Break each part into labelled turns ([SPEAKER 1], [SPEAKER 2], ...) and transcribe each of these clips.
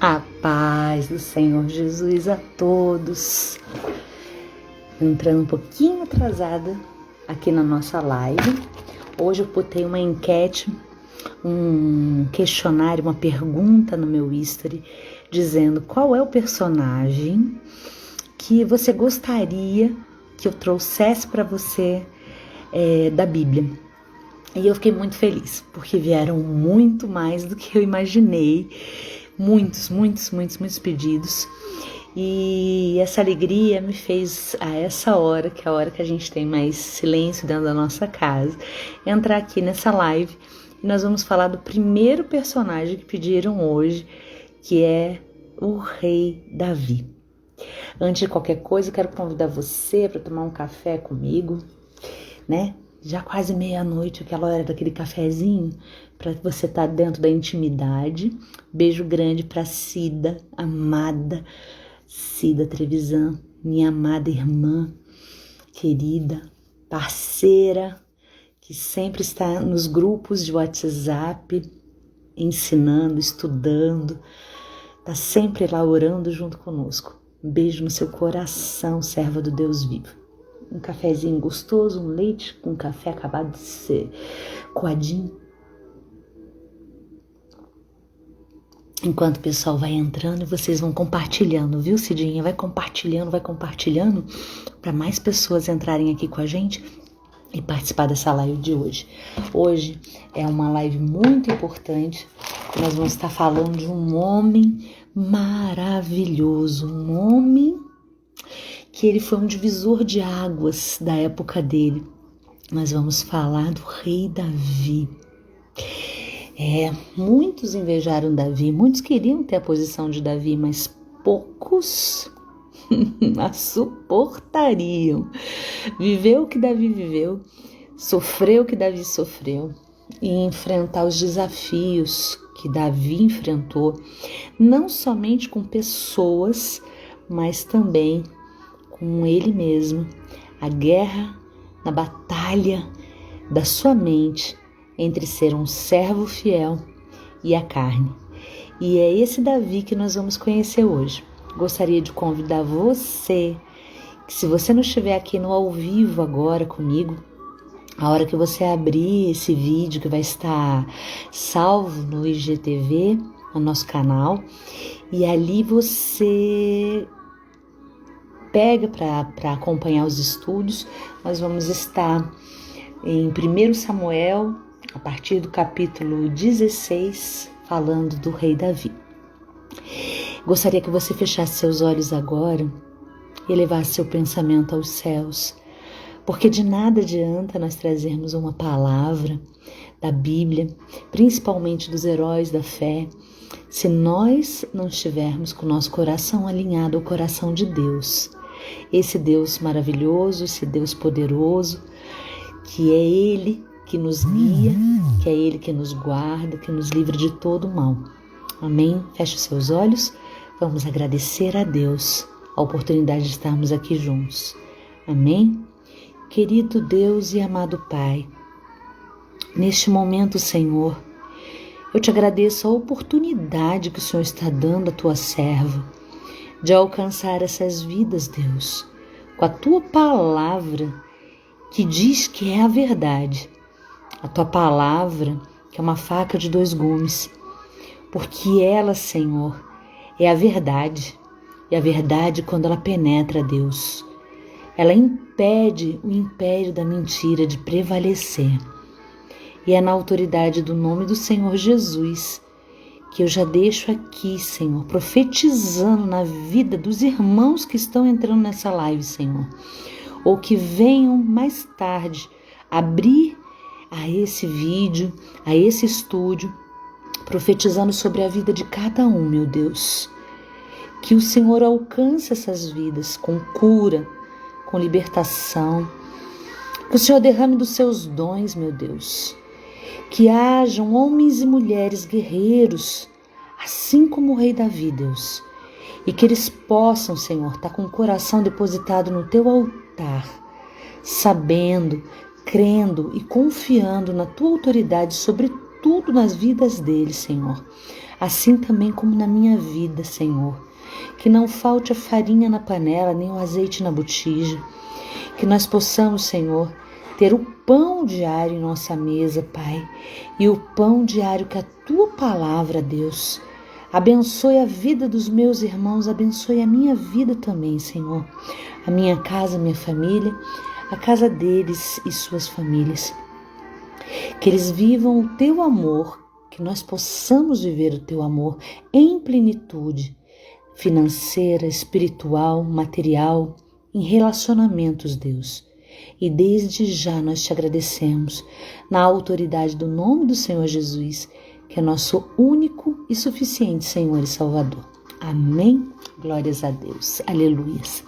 [SPEAKER 1] A paz do Senhor Jesus a todos. Entrando um pouquinho atrasada aqui na nossa live. Hoje eu botei uma enquete, um questionário, uma pergunta no meu history, dizendo qual é o personagem que você gostaria que eu trouxesse para você da Bíblia. E eu fiquei muito feliz, porque vieram muito mais do que eu imaginei. Muitos pedidos. E essa alegria me fez, a essa hora, que é a hora que a gente tem mais silêncio dentro da nossa casa, entrar aqui nessa live. E nós vamos falar do primeiro personagem que pediram hoje, que é o rei Davi. Antes de qualquer coisa, eu quero convidar você para tomar um café comigo, né? Já quase meia-noite, aquela hora daquele cafezinho, para você estar dentro da intimidade. Beijo grande para Cida, amada Cida Trevisan, minha amada irmã, querida, parceira, que sempre está nos grupos de WhatsApp, ensinando, estudando, está sempre lá orando junto conosco. Um beijo no seu coração, serva do Deus vivo. Um cafezinho gostoso, um leite com café acabado de ser coadinho. Enquanto o pessoal vai entrando e vocês vão compartilhando, viu, Cidinha? Vai compartilhando para mais pessoas entrarem aqui com a gente e participar dessa live de hoje. Hoje é uma live muito importante. Nós vamos estar falando de um homem maravilhoso, um homem que ele foi um divisor de águas da época dele. Nós vamos falar do rei Davi. Muitos invejaram Davi, muitos queriam ter a posição de Davi, mas poucos a suportariam. Viveu o que Davi viveu, sofreu o que Davi sofreu e enfrentar os desafios que Davi enfrentou, não somente com pessoas, mas também com ele mesmo, a guerra, na batalha da sua mente entre ser um servo fiel e a carne. E é esse Davi que nós vamos conhecer hoje. Gostaria de convidar você, que se você não estiver aqui no ao vivo agora comigo, a hora que você abrir esse vídeo que vai estar salvo no IGTV, no nosso canal, e ali você pega para acompanhar os estudos. Nós vamos estar em 1 Samuel, a partir do capítulo 16, falando do rei Davi. Gostaria que você fechasse seus olhos agora e levasse seu pensamento aos céus, porque de nada adianta nós trazermos uma palavra da Bíblia, principalmente dos heróis da fé, se nós não estivermos com o nosso coração alinhado ao coração de Deus. Esse Deus maravilhoso, esse Deus poderoso, que é Ele que nos guia, que é Ele que nos guarda, que nos livra de todo o mal. Amém? Feche os seus olhos. Vamos agradecer a Deus a oportunidade de estarmos aqui juntos. Amém? Querido Deus e amado Pai, neste momento, Senhor, eu te agradeço a oportunidade que o Senhor está dando à tua serva de alcançar essas vidas, Deus, com a tua palavra que diz que é a verdade. A tua palavra que é uma faca de dois gumes, porque ela, Senhor, é a verdade. E a verdade, quando ela penetra, Deus, ela impede o império da mentira de prevalecer. E é na autoridade do nome do Senhor Jesus que eu já deixo aqui, Senhor, profetizando na vida dos irmãos que estão entrando nessa live, Senhor, ou que venham mais tarde abrir a esse vídeo, a esse estúdio, profetizando sobre a vida de cada um, meu Deus. Que o Senhor alcance essas vidas com cura, com libertação. Que o Senhor derrame dos seus dons, meu Deus. Que hajam homens e mulheres guerreiros, assim como o rei Davi, Deus. E que eles possam, Senhor, estar com o coração depositado no teu altar, sabendo, crendo e confiando na tua autoridade sobre tudo nas vidas deles, Senhor. assim também como na minha vida, Senhor. Que não falte a farinha na panela, nem o azeite na botija. Que nós possamos, Senhor, ter o pão diário em nossa mesa, Pai. E o pão diário que a Tua palavra, Deus, abençoe a vida dos meus irmãos, abençoe a minha vida também, Senhor. A minha casa, a minha família, a casa deles e suas famílias. Que eles vivam o Teu amor, que nós possamos viver o Teu amor em plenitude, financeira, espiritual, material, em relacionamentos, Deus. E desde já nós te agradecemos, na autoridade do nome do Senhor Jesus, que é nosso único e suficiente Senhor e Salvador. Amém? Glórias a Deus. Aleluias.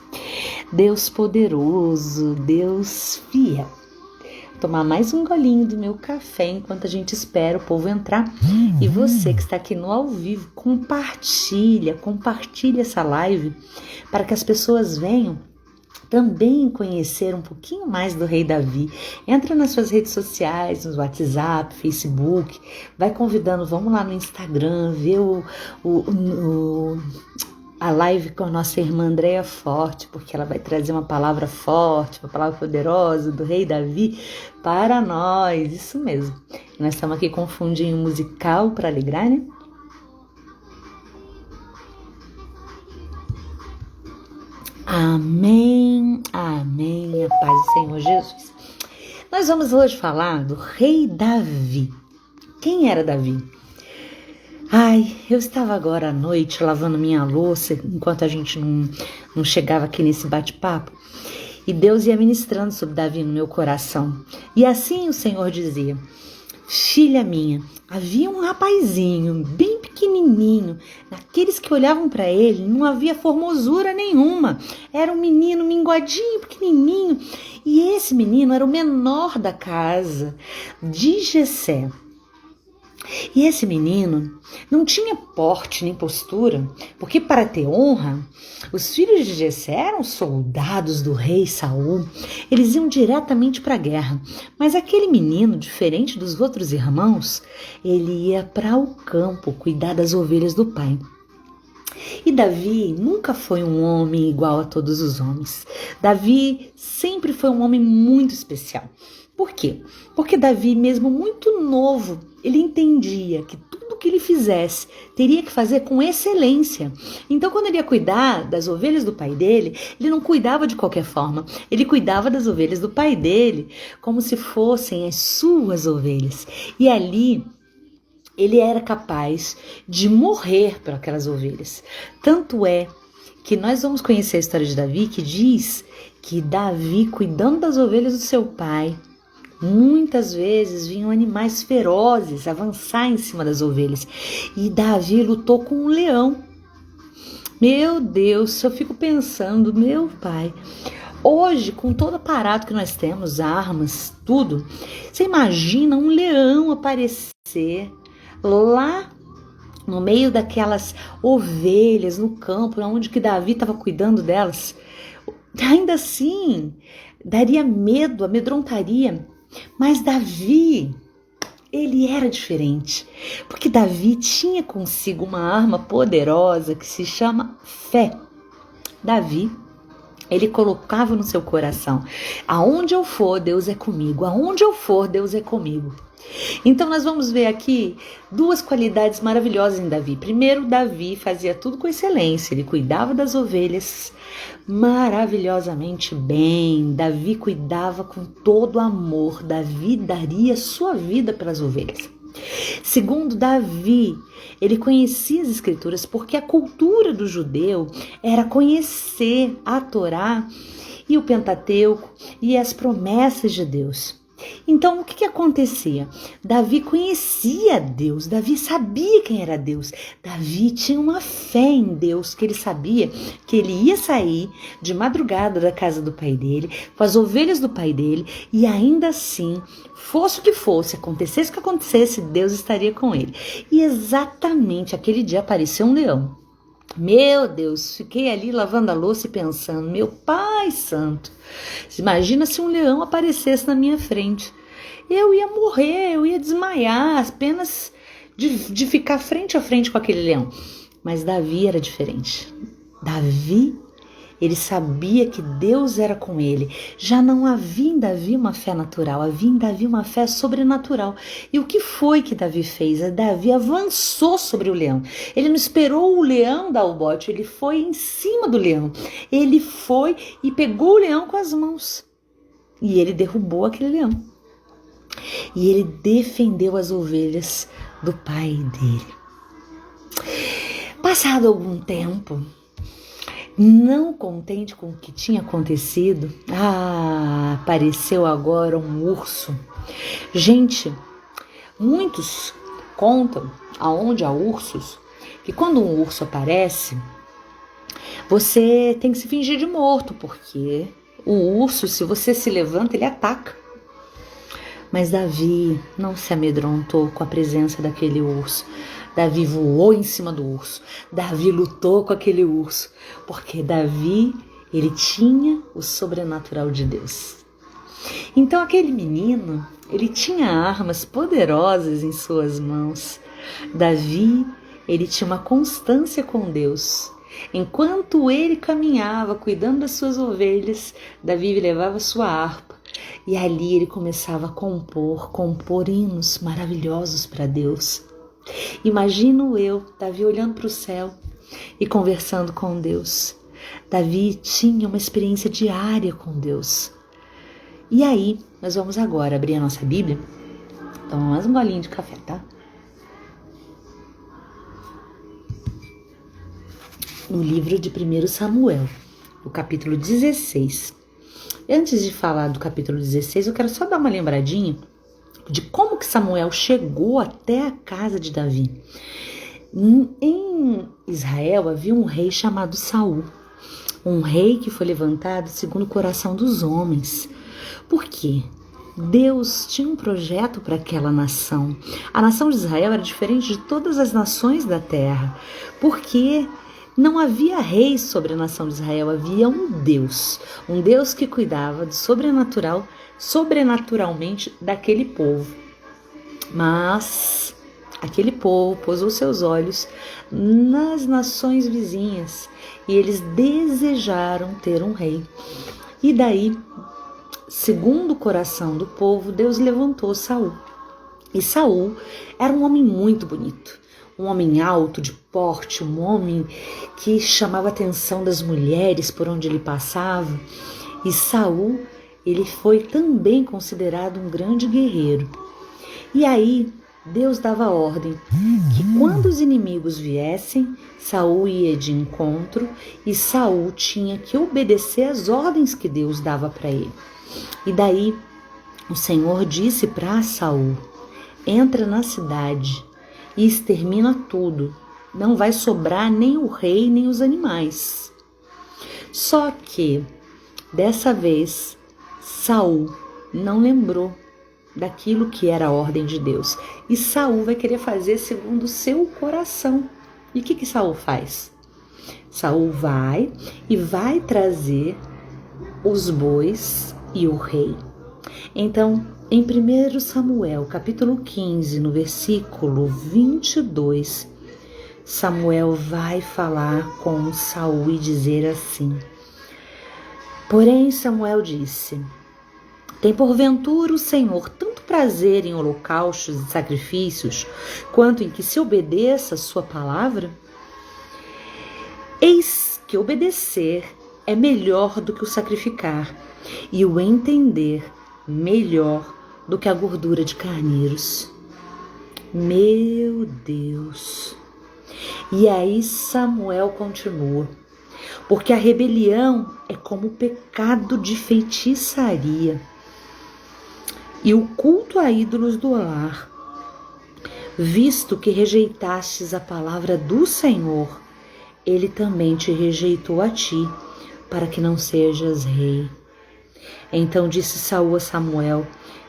[SPEAKER 1] Deus poderoso, Deus fiel. Vou tomar mais um golinho do meu café enquanto a gente espera o povo entrar. E você que está aqui no ao vivo, compartilha essa live para que as pessoas venham também conhecer um pouquinho mais do Rei Davi. Entra nas suas redes sociais, no WhatsApp, Facebook, vai convidando, vamos lá no Instagram, ver a live com a nossa irmã Andréia Forte, porque ela vai trazer uma palavra forte, uma palavra poderosa do Rei Davi para nós, isso mesmo. Nós estamos aqui com um fundinho musical para alegrar, né? Amém, amém, a paz do Senhor Jesus. Nós vamos hoje falar do Rei Davi. Quem era Davi? Eu estava agora à noite lavando minha louça, enquanto a gente não chegava aqui nesse bate-papo, e Deus ia ministrando sobre Davi no meu coração. E assim o Senhor dizia: filha minha, havia um rapazinho bem pequenininho, naqueles que olhavam para ele não havia formosura nenhuma, era um menino minguadinho, pequenininho, e esse menino era o menor da casa de Jessé. E esse menino não tinha porte nem postura, porque para ter honra, os filhos de Jessé eram soldados do rei Saul, eles iam diretamente para a guerra. Mas aquele menino, diferente dos outros irmãos, ele ia para o campo cuidar das ovelhas do pai. E Davi nunca foi um homem igual a todos os homens. Davi sempre foi um homem muito especial. Por quê? Porque Davi, mesmo muito novo, ele entendia que tudo que ele fizesse teria que fazer com excelência. Então, quando ele ia cuidar das ovelhas do pai dele, ele não cuidava de qualquer forma. Ele cuidava das ovelhas do pai dele como se fossem as suas ovelhas. E ali ele era capaz de morrer por aquelas ovelhas. Tanto é que nós vamos conhecer a história de Davi, que diz que Davi, cuidando das ovelhas do seu pai, muitas vezes vinham animais ferozes avançar em cima das ovelhas. E Davi lutou com um leão. Meu Deus, eu fico pensando, meu pai, hoje, com todo o aparato que nós temos, armas, tudo, você imagina um leão aparecer lá no meio daquelas ovelhas no campo, onde que Davi estava cuidando delas? Ainda assim, daria medo, amedrontaria. Mas Davi, ele era diferente, porque Davi tinha consigo uma arma poderosa que se chama fé. Davi, ele colocava no seu coração: aonde eu for, Deus é comigo, aonde eu for, Deus é comigo. Então nós vamos ver aqui duas qualidades maravilhosas em Davi. Primeiro, Davi fazia tudo com excelência, ele cuidava das ovelhas maravilhosamente bem. Davi cuidava com todo amor, Davi daria sua vida pelas ovelhas. Segundo, Davi, ele conhecia as escrituras, porque a cultura do judeu era conhecer a Torá e o Pentateuco e as promessas de Deus. Então, o que acontecia? Davi conhecia Deus, Davi sabia quem era Deus, Davi tinha uma fé em Deus, que ele sabia que ele ia sair de madrugada da casa do pai dele, com as ovelhas do pai dele, e ainda assim, fosse o que fosse, acontecesse o que acontecesse, Deus estaria com ele. E exatamente aquele dia apareceu um leão. Meu Deus, fiquei ali lavando a louça e pensando: meu Pai Santo, imagina se um leão aparecesse na minha frente. Eu ia morrer, eu ia desmaiar, apenas de ficar frente a frente com aquele leão. Mas Davi era diferente. Davi, ele sabia que Deus era com ele. Já não havia em Davi uma fé natural, havia em Davi uma fé sobrenatural. E o que foi que Davi fez? Davi avançou sobre o leão. Ele não esperou o leão dar o bote, ele foi em cima do leão. Ele foi e pegou o leão com as mãos. E ele derrubou aquele leão. E ele defendeu as ovelhas do pai dele. Passado algum tempo, não contente com o que tinha acontecido, apareceu agora um urso. Gente, muitos contam, aonde há ursos, que quando um urso aparece, você tem que se fingir de morto, porque o urso, se você se levanta, ele ataca. Mas Davi não se amedrontou com a presença daquele urso. Davi voou em cima do urso. Davi lutou com aquele urso. Porque Davi, ele tinha o sobrenatural de Deus. Então aquele menino, ele tinha armas poderosas em suas mãos. Davi, ele tinha uma constância com Deus. Enquanto ele caminhava cuidando das suas ovelhas, Davi levava sua harpa. E ali ele começava a compor hinos maravilhosos para Deus. Imagino eu, Davi olhando para o céu e conversando com Deus. Davi tinha uma experiência diária com Deus. E aí, nós vamos agora abrir a nossa Bíblia. Toma mais um golinho de café, tá? No livro de 1 Samuel, o capítulo 16. Antes de falar do capítulo 16, eu quero só dar uma lembradinha de como que Samuel chegou até a casa de Davi. Em Israel havia um rei chamado Saul, um rei que foi levantado segundo o coração dos homens. Por quê? Deus tinha um projeto para aquela nação. A nação de Israel era diferente de todas as nações da terra, porque não havia rei sobre a nação de Israel, havia um Deus que cuidava do sobrenaturalmente daquele povo. Mas aquele povo pousou seus olhos nas nações vizinhas e eles desejaram ter um rei. E daí, segundo o coração do povo, Deus levantou Saul. E Saul era um homem muito bonito. Um homem alto, de porte, um homem que chamava a atenção das mulheres por onde ele passava. E Saul, ele foi também considerado um grande guerreiro. E aí, Deus dava ordem que quando os inimigos viessem, Saul ia de encontro e Saul tinha que obedecer às ordens que Deus dava para ele. E daí, o Senhor disse para Saul: entra na cidade e extermina tudo. Não vai sobrar nem o rei, nem os animais. Só que, dessa vez, Saul não lembrou daquilo que era a ordem de Deus. E Saul vai querer fazer segundo o seu coração. E o que Saul faz? Saul vai trazer os bois e o rei. Então, em 1 Samuel, capítulo 15, no versículo 22, Samuel vai falar com Saul e dizer assim: porém Samuel disse: tem porventura o Senhor tanto prazer em holocaustos e sacrifícios, quanto em que se obedeça a sua palavra? Eis que obedecer é melhor do que o sacrificar, e o entender melhor do que a gordura de carneiros. Meu Deus! E aí Samuel continua: porque a rebelião é como o pecado de feitiçaria e o culto a ídolos do lar, visto que rejeitastes a palavra do Senhor, ele também te rejeitou a ti, para que não sejas rei. Então disse Saul a Samuel: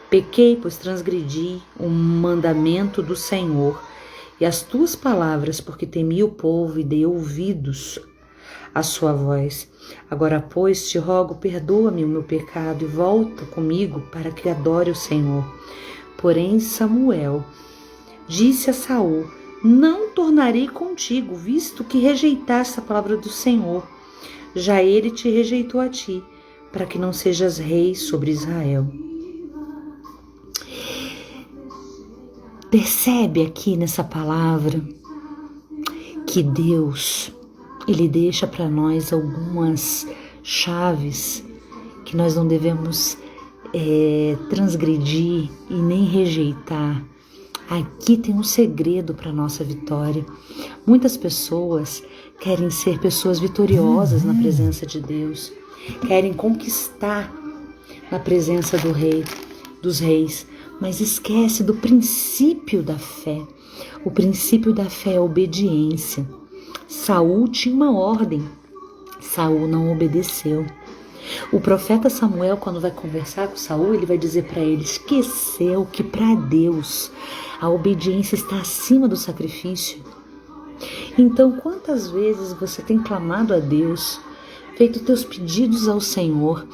[SPEAKER 1] pequei, pois transgredi o mandamento do Senhor e as tuas palavras, porque temi o povo e dei ouvidos à sua voz. Agora, pois, te rogo, perdoa-me o meu pecado e volta comigo para que adore o Senhor. Porém, Samuel disse a Saul: não tornarei contigo, visto que rejeitaste a palavra do Senhor. Já ele te rejeitou a ti, para que não sejas rei sobre Israel. Percebe aqui nessa palavra que Deus, Ele deixa para nós algumas chaves que nós não devemos transgredir e nem rejeitar. Aqui tem um segredo para a nossa vitória. Muitas pessoas querem ser pessoas vitoriosas na presença de Deus, querem conquistar na presença do Rei, dos reis, mas esquece do princípio da fé. O princípio da fé é a obediência. Saul tinha uma ordem, Saul não obedeceu. O profeta Samuel, quando vai conversar com Saul, ele vai dizer para ele: esqueceu que para Deus a obediência está acima do sacrifício. Então, quantas vezes você tem clamado a Deus, feito teus pedidos ao Senhor,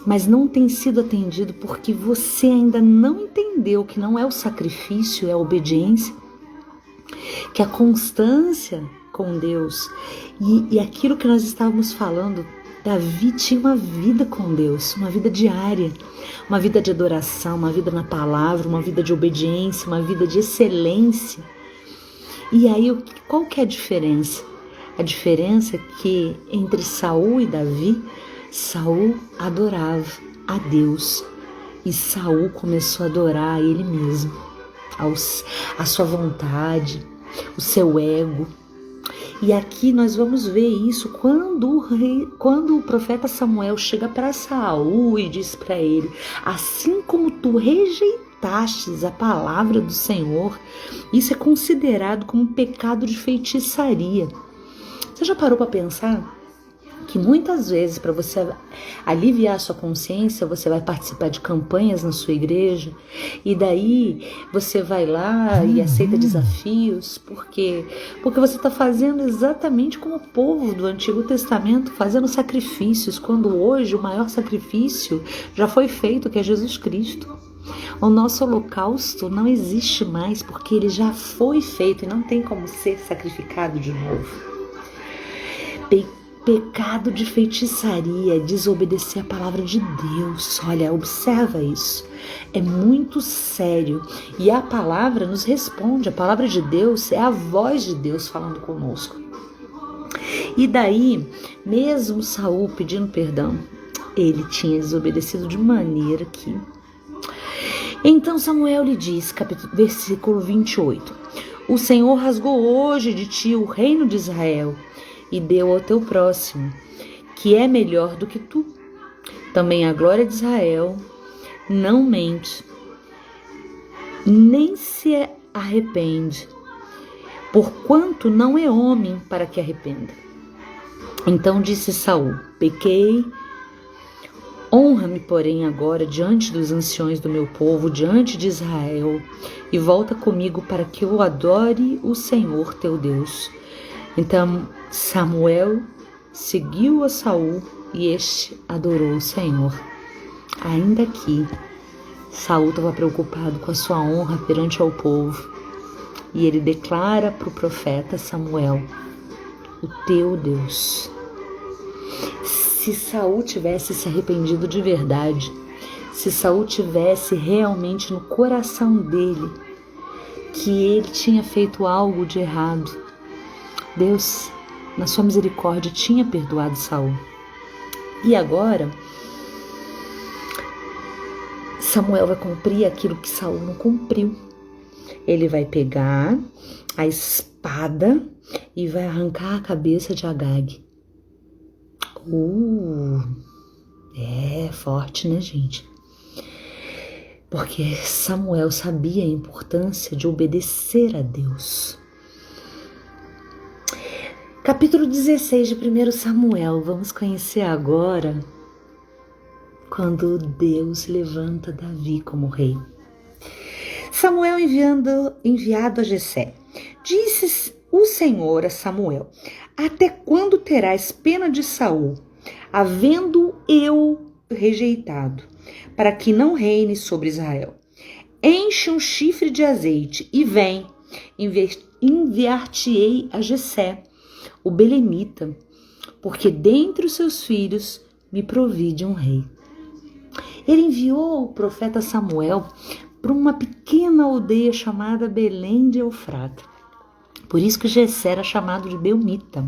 [SPEAKER 1] mas não tem sido atendido porque você ainda não entendeu que não é o sacrifício, é a obediência, que a constância com Deus e aquilo que nós estávamos falando, Davi tinha uma vida com Deus, uma vida diária, uma vida de adoração, uma vida na palavra, uma vida de obediência, uma vida de excelência. E aí, qual que é a diferença? A diferença é que entre Saul e Davi, Saul adorava a Deus e Saul começou a adorar a ele mesmo, a sua vontade, o seu ego. E aqui nós vamos ver isso quando o profeta Samuel chega para Saul e diz para ele: assim como tu rejeitastes a palavra do Senhor, isso é considerado como um pecado de feitiçaria. Você já parou para pensar que muitas vezes, para você aliviar a sua consciência, você vai participar de campanhas na sua igreja e daí você vai lá e aceita desafios, porque você está fazendo exatamente como o povo do Antigo Testamento, fazendo sacrifícios, quando hoje o maior sacrifício já foi feito, que é Jesus Cristo. O nosso holocausto não existe mais, porque ele já foi feito e não tem como ser sacrificado de novo. Pecado de feitiçaria, desobedecer a palavra de Deus. Olha, observa isso. É muito sério. E a palavra nos responde. A palavra de Deus é a voz de Deus falando conosco. E daí, mesmo Saul pedindo perdão, ele tinha desobedecido de maneira que... Então Samuel lhe diz, versículo 28, o Senhor rasgou hoje de ti o reino de Israel e deu ao teu próximo, que é melhor do que tu. Também a glória de Israel não mente, nem se arrepende, porquanto não é homem para que arrependa. Então disse Saul: pequei, honra-me, porém, agora diante dos anciões do meu povo, diante de Israel, e volta comigo para que eu adore o Senhor teu Deus. Então Samuel seguiu a Saul e este adorou o Senhor. Ainda que Saul estava preocupado com a sua honra perante ao povo, e ele declara para o profeta Samuel: o teu Deus. Se Saul tivesse se arrependido de verdade, se Saul tivesse realmente no coração dele que ele tinha feito algo de errado, Deus, na sua misericórdia, tinha perdoado Saul. E agora, Samuel vai cumprir aquilo que Saul não cumpriu. Ele vai pegar a espada e vai arrancar a cabeça de Agag. É forte, né, gente? Porque Samuel sabia a importância de obedecer a Deus. Capítulo 16 de 1 Samuel, vamos conhecer agora quando Deus levanta Davi como rei. Samuel enviado a Jessé. Disse o Senhor a Samuel: até quando terás pena de Saul, havendo eu rejeitado, para que não reine sobre Israel? enche um chifre de azeite e vem, enviar-te-ei a Jessé, o belemita, porque dentre os seus filhos me provide um rei. Ele enviou o profeta Samuel para uma pequena aldeia chamada Belém de Eufrata. Por isso que Jessé era chamado de Belmita.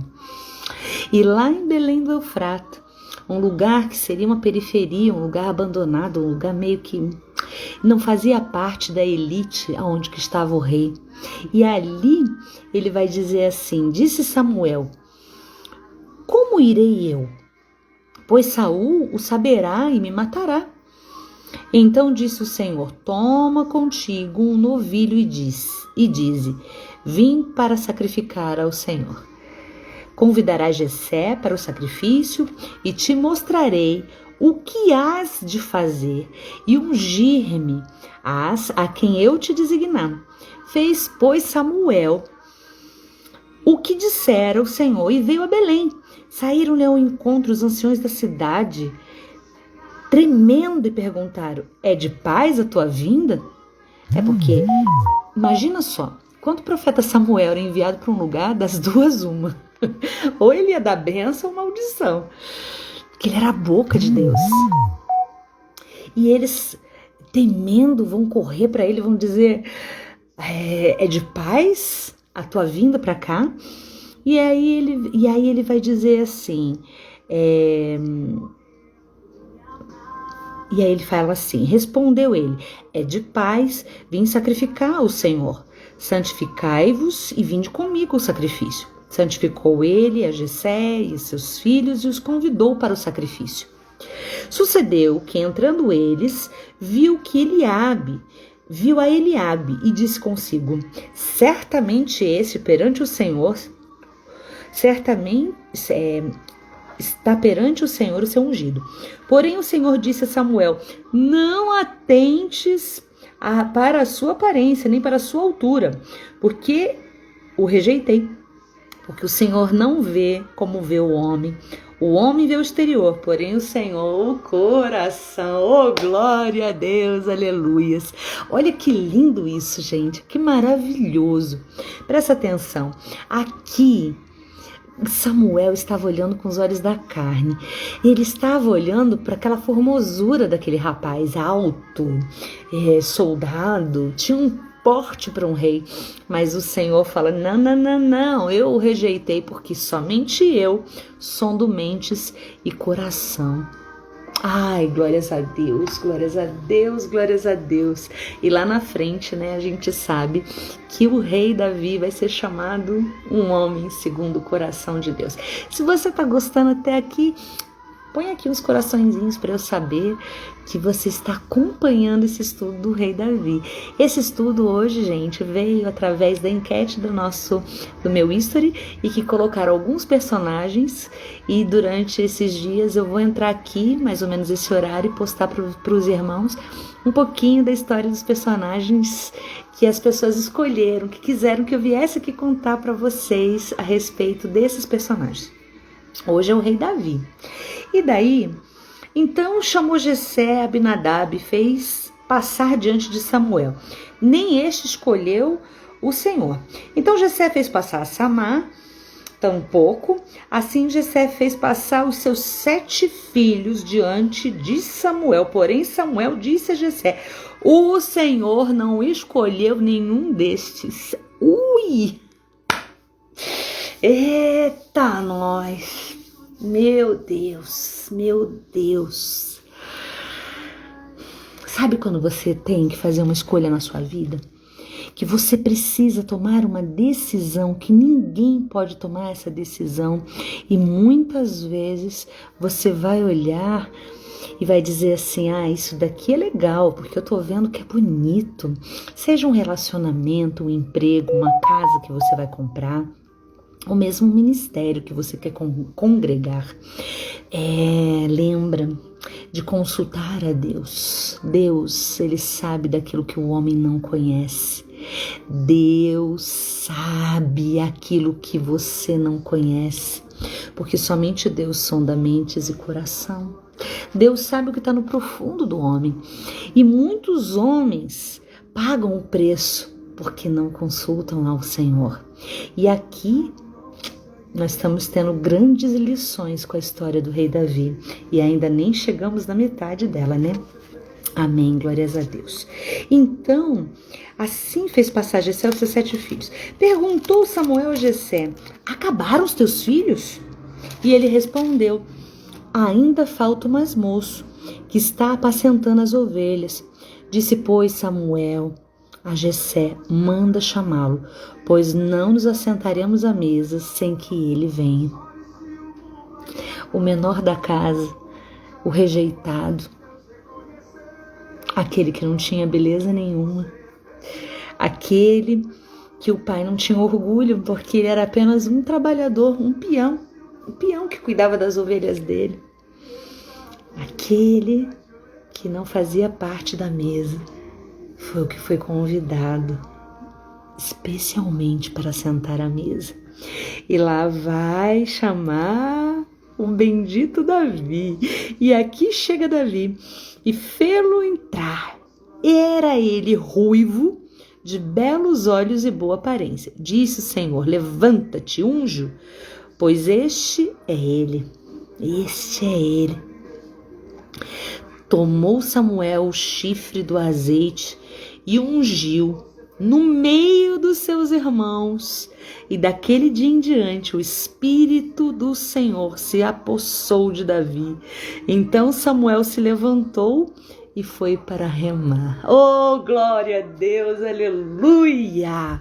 [SPEAKER 1] E lá em Belém do Eufrata, um lugar que seria uma periferia, um lugar abandonado, um lugar meio que não fazia parte da elite aonde que estava o rei. E ali ele vai dizer assim: disse Samuel, como irei eu? Pois Saul o saberá e me matará. Então disse o Senhor, toma contigo um novilho e dize, vim para sacrificar ao Senhor. Convidarás Jessé para o sacrifício e te mostrarei o que hás de fazer e ungir-me a quem eu te designar. Fez, pois, Samuel o que dissera o Senhor e veio a Belém. Saíram-lhe ao encontro os anciões da cidade, tremendo, e perguntaram, é de paz a tua vinda? É porque, imagina só, quando o profeta Samuel era enviado para um lugar, das duas uma. Ou ele ia dar bênção ou maldição. Porque ele era a boca de Deus. E eles, temendo, vão correr para ele, vão dizer, é de paz a tua vinda para cá? E aí ele vai dizer assim, e aí ele fala assim, respondeu ele, é de paz, vim sacrificar ao Senhor. Santificai-vos e vinde comigo o sacrifício. Santificou ele a Jessé e seus filhos e os convidou para o sacrifício. Sucedeu que, entrando eles, viu a Eliabe e disse consigo, certamente esse perante o Senhor, certamente está perante o Senhor o seu ungido. Porém o Senhor disse a Samuel, não atentes para a sua aparência, nem para a sua altura, porque o rejeitei. Porque o Senhor não vê como vê o homem vê o exterior, porém o Senhor o coração. Oh, glória a Deus, aleluias. Olha que lindo isso, gente, que maravilhoso. Presta atenção, aqui Samuel estava olhando com os olhos da carne. Ele estava olhando para aquela formosura daquele rapaz alto, soldado, tinha um porte para um rei. Mas o Senhor fala, não, eu o rejeitei porque somente eu sondo mentes e coração. Ai, glórias a Deus, glórias a Deus, glórias a Deus. E lá na frente, né, a gente sabe que o rei Davi vai ser chamado um homem segundo o coração de Deus. Se você tá gostando até aqui, põe aqui uns coraçõezinhos para eu saber que você está acompanhando esse estudo do rei Davi. Esse estudo hoje, gente, veio através da enquete do meu history e que colocaram alguns personagens, e durante esses dias eu vou entrar aqui, mais ou menos esse horário, e postar para os irmãos um pouquinho da história dos personagens que as pessoas escolheram, que quiseram que eu viesse aqui contar para vocês a respeito desses personagens. Hoje é o rei Davi. E daí, então chamou Jessé Abinadab e fez passar diante de Samuel. Nem este escolheu o Senhor. Então Jessé fez passar Samá, tampouco. Assim Jessé fez passar os seus 7 filhos diante de Samuel. Porém Samuel disse a Jessé, o Senhor não escolheu nenhum destes. Ui! Eita, nós! Meu Deus, meu Deus. Sabe quando você tem que fazer uma escolha na sua vida? Que você precisa tomar uma decisão, que ninguém pode tomar essa decisão. E muitas vezes você vai olhar e vai dizer assim, isso daqui é legal, porque eu tô vendo que é bonito. Seja um relacionamento, um emprego, uma casa que você vai comprar, ou mesmo um ministério que você quer congregar. Lembra de consultar a Deus. Deus, Ele sabe daquilo que o homem não conhece. Deus sabe aquilo que você não conhece, porque somente Deus sonda mentes e coração. Deus sabe o que está no profundo do homem. E muitos homens pagam o preço porque não consultam ao Senhor. E aqui nós estamos tendo grandes lições com a história do rei Davi e ainda nem chegamos na metade dela, né? Amém, glórias a Deus. Então, assim fez passar Jessé os seus 7 filhos. Perguntou Samuel a Jessé: acabaram os teus filhos? E ele respondeu: ainda falta o mais moço, que está apacentando as ovelhas. Disse, pois, Samuel a Jessé: manda chamá-lo, pois não nos assentaremos à mesa sem que ele venha. O menor da casa, o rejeitado, aquele que não tinha beleza nenhuma, aquele que o pai não tinha orgulho, porque ele era apenas um trabalhador, um peão que cuidava das ovelhas dele, aquele que não fazia parte da mesa, foi o que foi convidado especialmente para sentar à mesa. E lá vai chamar o bendito Davi. E aqui chega Davi e fê-lo entrar. Era ele ruivo, de belos olhos e boa aparência. Disse o Senhor: levanta-te, unjo, pois este é ele. Tomou Samuel o chifre do azeite e ungiu no meio dos seus irmãos. E daquele dia em diante o Espírito do Senhor se apossou de Davi. Então Samuel se levantou e foi para Ramá. Oh, glória a Deus, aleluia!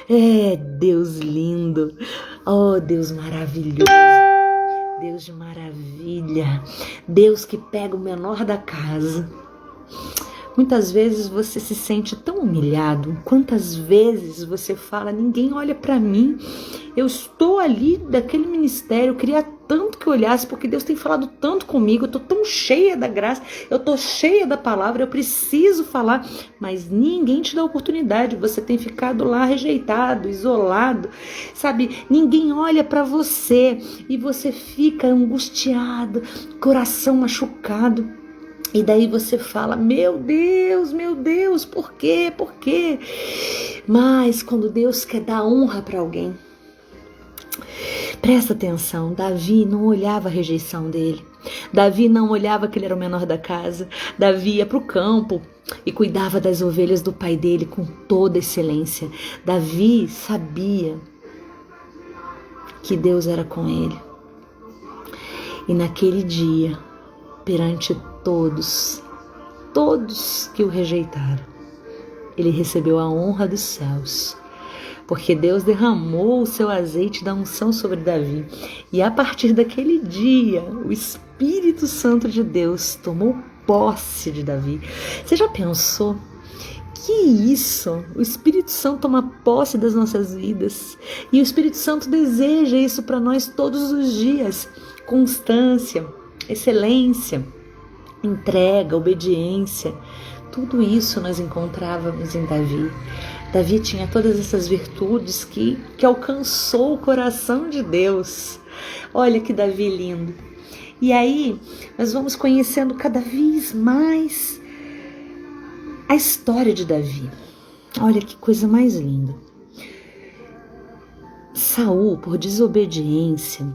[SPEAKER 1] É Deus lindo, oh Deus maravilhoso. Deus de maravilha, Deus que pega o menor da casa. Muitas vezes você se sente tão humilhado, quantas vezes você fala: ninguém olha para mim, eu estou ali daquele ministério, eu queria tanto que olhasse, porque Deus tem falado tanto comigo, eu estou tão cheia da graça, eu estou cheia da palavra, eu preciso falar, mas ninguém te dá oportunidade, você tem ficado lá rejeitado, isolado, sabe, ninguém olha para você e você fica angustiado, coração machucado. E daí você fala: meu Deus, por quê? Por quê? Mas quando Deus quer dar honra para alguém, presta atenção, Davi não olhava a rejeição dele. Davi não olhava que ele era o menor da casa. Davi ia para o campo e cuidava das ovelhas do pai dele com toda excelência. Davi sabia que Deus era com ele. E naquele dia, perante todos que o rejeitaram, ele recebeu a honra dos céus, porque Deus derramou o seu azeite da unção sobre Davi, e a partir daquele dia, o Espírito Santo de Deus tomou posse de Davi. Você já pensou? Que isso? O Espírito Santo toma posse das nossas vidas, e o Espírito Santo deseja isso para nós todos os dias: constância, excelência, entrega, obediência. Tudo isso nós encontrávamos em Davi. Davi tinha todas essas virtudes que alcançou o coração de Deus. Olha que Davi lindo. E aí nós vamos conhecendo cada vez mais a história de Davi. Olha que coisa mais linda. Saul, por desobediência,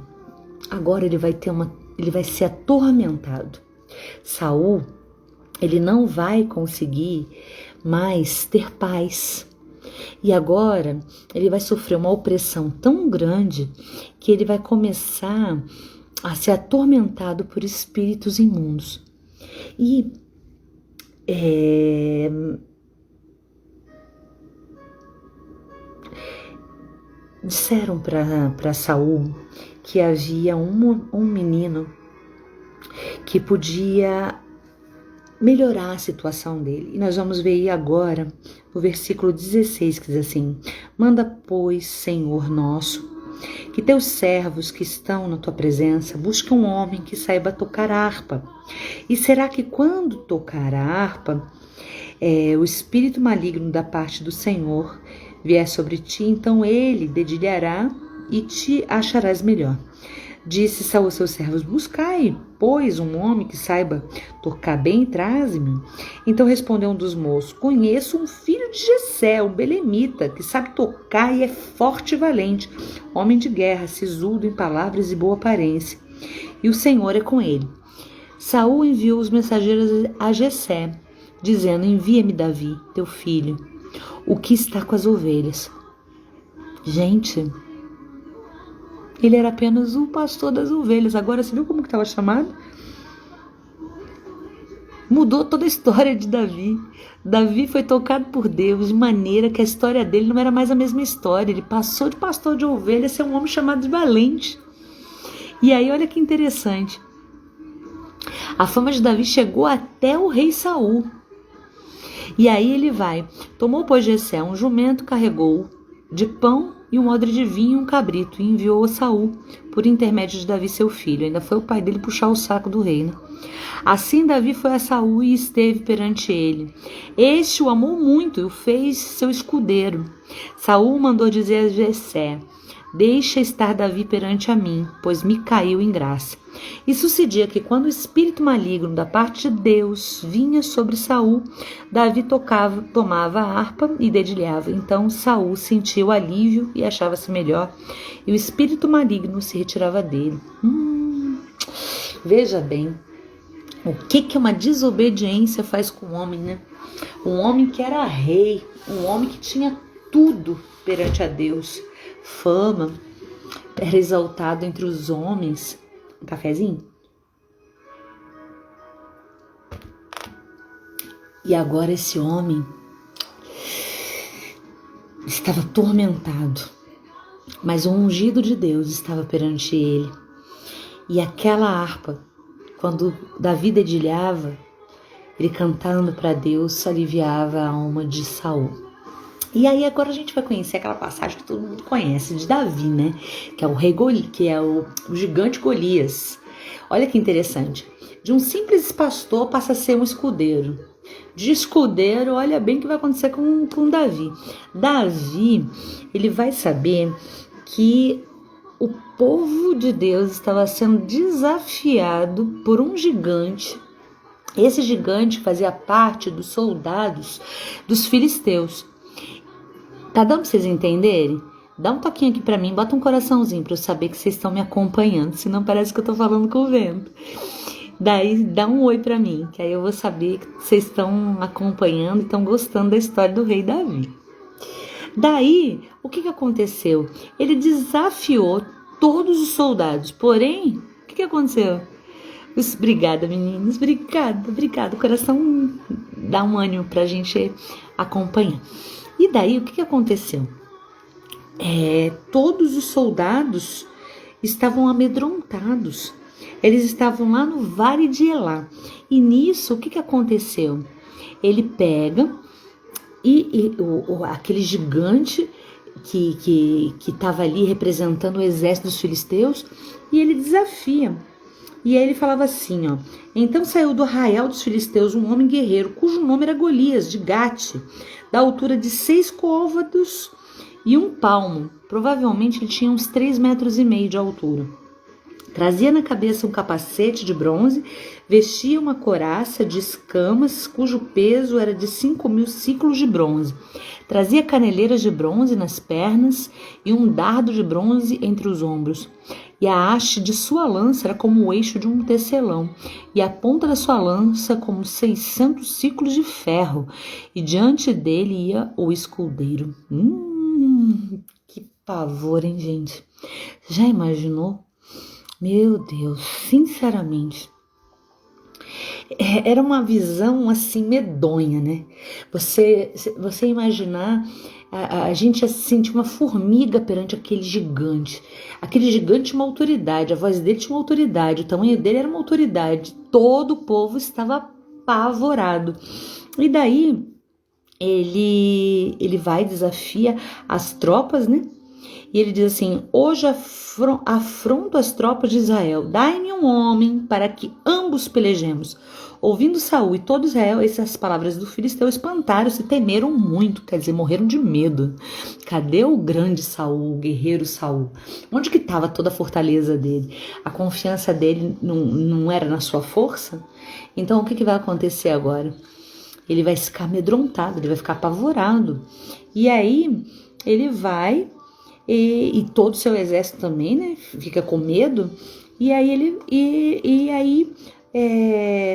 [SPEAKER 1] agora ele vai ser atormentado. Saul, ele não vai conseguir mais ter paz. E agora ele vai sofrer uma opressão tão grande que ele vai começar a ser atormentado por espíritos imundos. E disseram para Saul que havia um menino que podia melhorar a situação dele. E nós vamos ver aí agora no versículo 16, que diz assim: manda, pois, Senhor nosso, que teus servos que estão na tua presença busquem um homem que saiba tocar harpa. E será que quando tocar a harpa, o espírito maligno da parte do Senhor vier sobre ti, então ele dedilhará e te acharás melhor. Disse Saul aos seus servos: buscai, pois, um homem que saiba tocar bem e traze-me. Então respondeu um dos moços: conheço um filho de Jessé, um belemita, que sabe tocar e é forte e valente, homem de guerra, sisudo em palavras e boa aparência. E o Senhor é com ele. Saul enviou os mensageiros a Jessé, dizendo: envia-me Davi, teu filho, o que está com as ovelhas. Gente, ele era apenas o pastor das ovelhas. Agora, você viu como que estava chamado? Mudou toda a história de Davi. Davi foi tocado por Deus de maneira que a história dele não era mais a mesma história. Ele passou de pastor de ovelhas a ser um homem chamado de valente. E aí, olha que interessante. A fama de Davi chegou até o rei Saul. E aí ele vai. Tomou, pois, Jessé um jumento, carregou de pão e um odre de vinho e um cabrito, e enviou a Saul por intermédio de Davi, seu filho. Ainda foi o pai dele puxar o saco do rei, né? Assim Davi foi a Saul e esteve perante ele. Este o amou muito e o fez seu escudeiro. Saul mandou dizer a Jessé: deixa estar Davi perante a mim, pois me caiu em graça. E sucedia que, quando o espírito maligno da parte de Deus vinha sobre Saul, Davi tomava a harpa e dedilhava. Então Saul sentiu alívio e achava-se melhor, e o espírito maligno se retirava dele. Veja bem, o que uma desobediência faz com o homem, né? Um homem que era rei, um homem que tinha tudo perante a Deus, fama, era exaltado entre os homens. Um cafezinho? E agora esse homem estava atormentado, mas o ungido de Deus estava perante ele. E aquela harpa, quando Davi dedilhava, ele cantando para Deus, aliviava a alma de Saul. E aí agora a gente vai conhecer aquela passagem que todo mundo conhece de Davi, né? Que é o rei que é o gigante Golias. Olha que interessante. De um simples pastor passa a ser um escudeiro. De escudeiro, olha bem o que vai acontecer com Davi. Davi, ele vai saber que o povo de Deus estava sendo desafiado por um gigante. Esse gigante fazia parte dos soldados dos filisteus. Tá dando pra vocês entenderem? Dá um toquinho aqui pra mim, bota um coraçãozinho pra eu saber que vocês estão me acompanhando, senão parece que eu tô falando com o vento. Daí dá um oi pra mim, que aí eu vou saber que vocês estão acompanhando e estão gostando da história do rei Davi. Daí, o que aconteceu? Ele desafiou todos os soldados, porém, o que aconteceu? Obrigada, meninos, obrigada. O coração dá um ânimo pra gente acompanhar. E daí, o que aconteceu? Todos os soldados estavam amedrontados. Eles estavam lá no Vale de Elá. E nisso, o que aconteceu? Ele pega aquele gigante que estava ali representando o exército dos filisteus, e ele desafia. E aí ele falava assim, ó: então saiu do arraial dos filisteus um homem guerreiro, cujo nome era Golias, de Gate, da altura de 6 côvados e 1 palmo. Provavelmente ele tinha uns 3,5 metros de altura. Trazia na cabeça um capacete de bronze, vestia uma couraça de escamas, cujo peso era de 5.000 ciclos de bronze. Trazia caneleiras de bronze nas pernas e um dardo de bronze entre os ombros. E a haste de sua lança era como o eixo de um tecelão, e a ponta da sua lança como 600 ciclos de ferro, e diante dele ia o escudeiro. Que pavor, hein, gente? Já imaginou? Meu Deus, sinceramente, era uma visão assim medonha, né? Você imaginar a gente sentir uma formiga perante aquele gigante. Aquele gigante tinha uma autoridade, a voz dele tinha uma autoridade, o tamanho dele era uma autoridade. Todo o povo estava apavorado. E daí ele vai desafia as tropas, né? E ele diz assim: hoje afronto as tropas de Israel, dai-me um homem para que ambos pelejemos. Ouvindo Saul e todo Israel essas palavras do filisteu, espantaram-se e temeram muito, quer dizer, morreram de medo. Cadê o grande Saul, o guerreiro Saul? Onde que estava toda a fortaleza dele? A confiança dele não era na sua força? Então o que vai acontecer agora? Ele vai ficar amedrontado, ele vai ficar apavorado. E aí ele vai, e todo o seu exército também, né? Fica com medo. E aí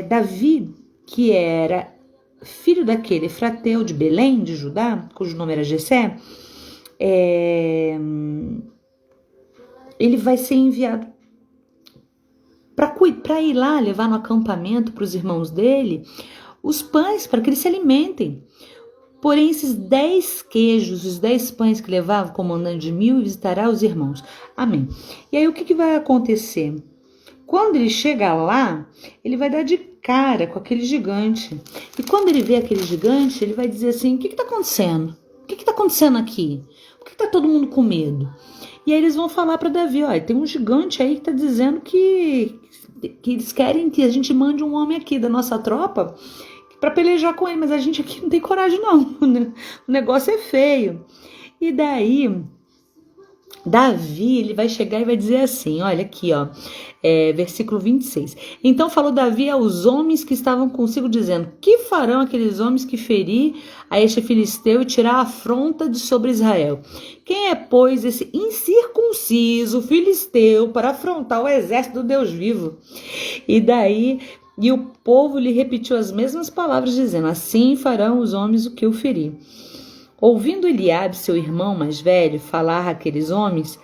[SPEAKER 1] Davi, que era filho daquele Efrateu de Belém, de Judá, cujo nome era Jessé, ele vai ser enviado para ir lá levar no acampamento para os irmãos dele os pães, para que eles se alimentem. Porém, esses 10 queijos, os 10 pães que levava o comandante de 1000, visitará os irmãos. Amém. E aí o que vai acontecer? Quando ele chegar lá, ele vai dar de cara com aquele gigante. E quando ele vê aquele gigante, ele vai dizer assim: o que está acontecendo? O que está acontecendo aqui? Por que está todo mundo com medo? E aí eles vão falar para Davi: olha, tem um gigante aí que está dizendo que eles querem que a gente mande um homem aqui da nossa tropa para pelejar com ele, mas a gente aqui não tem coragem não, o negócio é feio. E daí Davi, ele vai chegar e vai dizer assim, olha aqui, versículo 26. Então falou Davi aos homens que estavam consigo, dizendo: que farão aqueles homens que ferir a este filisteu e tirar a afronta de sobre Israel? Quem é, pois, esse incircunciso filisteu para afrontar o exército do Deus vivo? E o povo lhe repetiu as mesmas palavras, dizendo: assim farão os homens o que o ferir. Ouvindo Eliabe, seu irmão mais velho, falar àqueles homens,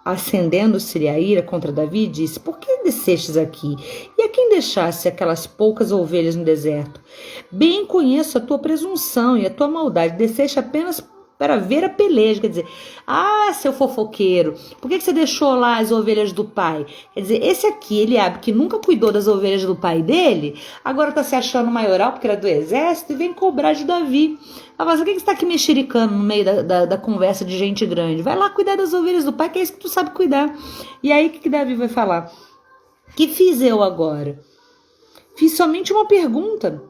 [SPEAKER 1] acendendo-se a ira contra Davi, disse: por que descestes aqui? E a quem deixaste aquelas poucas ovelhas no deserto? Bem conheço a tua presunção e a tua maldade, desceste apenas para ver a peleja. Quer dizer, seu fofoqueiro, por que você deixou lá as ovelhas do pai? Quer dizer, esse aqui, Eliabe, que nunca cuidou das ovelhas do pai dele, agora está se achando maioral porque era do exército e vem cobrar de Davi. Mas por que você está aqui mexericando no meio da conversa de gente grande? Vai lá cuidar das ovelhas do pai, que é isso que tu sabe cuidar. E aí o que Davi vai falar? Que fiz eu agora? Fiz somente uma pergunta.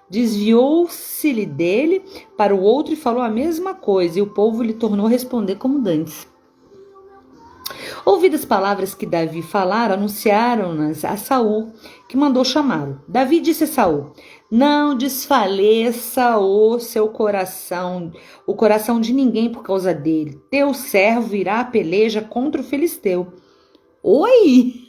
[SPEAKER 1] Desviou-se-lhe dele para o outro e falou a mesma coisa, e o povo lhe tornou a responder como dantes. Ouvidas as palavras que Davi falara, anunciaram-nas a Saul, que mandou chamá-lo. Davi disse a Saul: não desfaleça o coração de ninguém por causa dele. Teu servo irá à peleja contra o filisteu. Oi!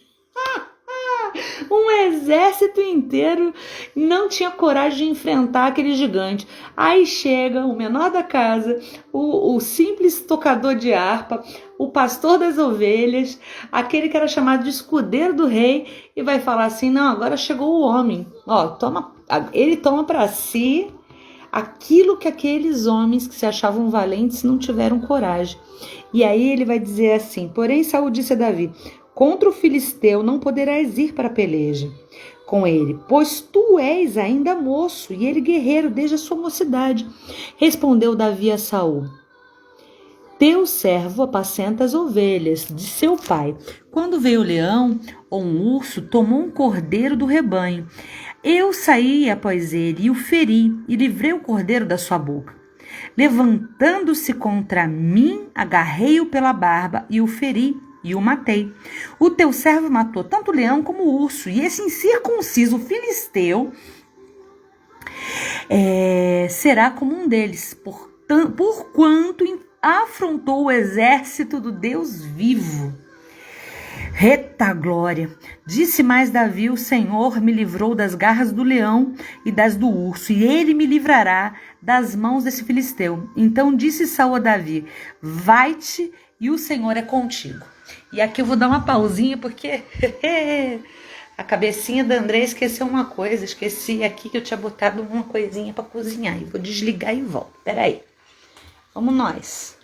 [SPEAKER 1] Um exército inteiro não tinha coragem de enfrentar aquele gigante. Aí chega o menor da casa, o simples tocador de harpa, o pastor das ovelhas, aquele que era chamado de escudeiro do rei, e vai falar assim: não, agora chegou o homem. Ele toma para si aquilo que aqueles homens que se achavam valentes não tiveram coragem. E aí ele vai dizer assim: porém Saul disse a Davi: contra o filisteu não poderás ir para a peleja com ele, pois tu és ainda moço e ele guerreiro desde a sua mocidade. Respondeu Davi a Saul: teu servo apacenta as ovelhas de seu pai. Quando veio o leão ou um urso, tomou um cordeiro do rebanho. Eu saí após ele e o feri e livrei o cordeiro da sua boca. Levantando-se contra mim, agarrei-o pela barba e o feri e o matei. O teu servo matou tanto o leão como o urso, e esse incircunciso filisteu será como um deles, porquanto afrontou o exército do Deus vivo. Retaglória! Disse mais Davi: o Senhor me livrou das garras do leão e das do urso, e ele me livrará das mãos desse filisteu. Então disse Saul a Davi: vai-te, e o Senhor é contigo. E aqui eu vou dar uma pausinha, porque a cabecinha da André esqueceu uma coisa. Esqueci aqui que eu tinha botado uma coisinha para cozinhar. Eu vou desligar e volto. Peraí. Vamos nós.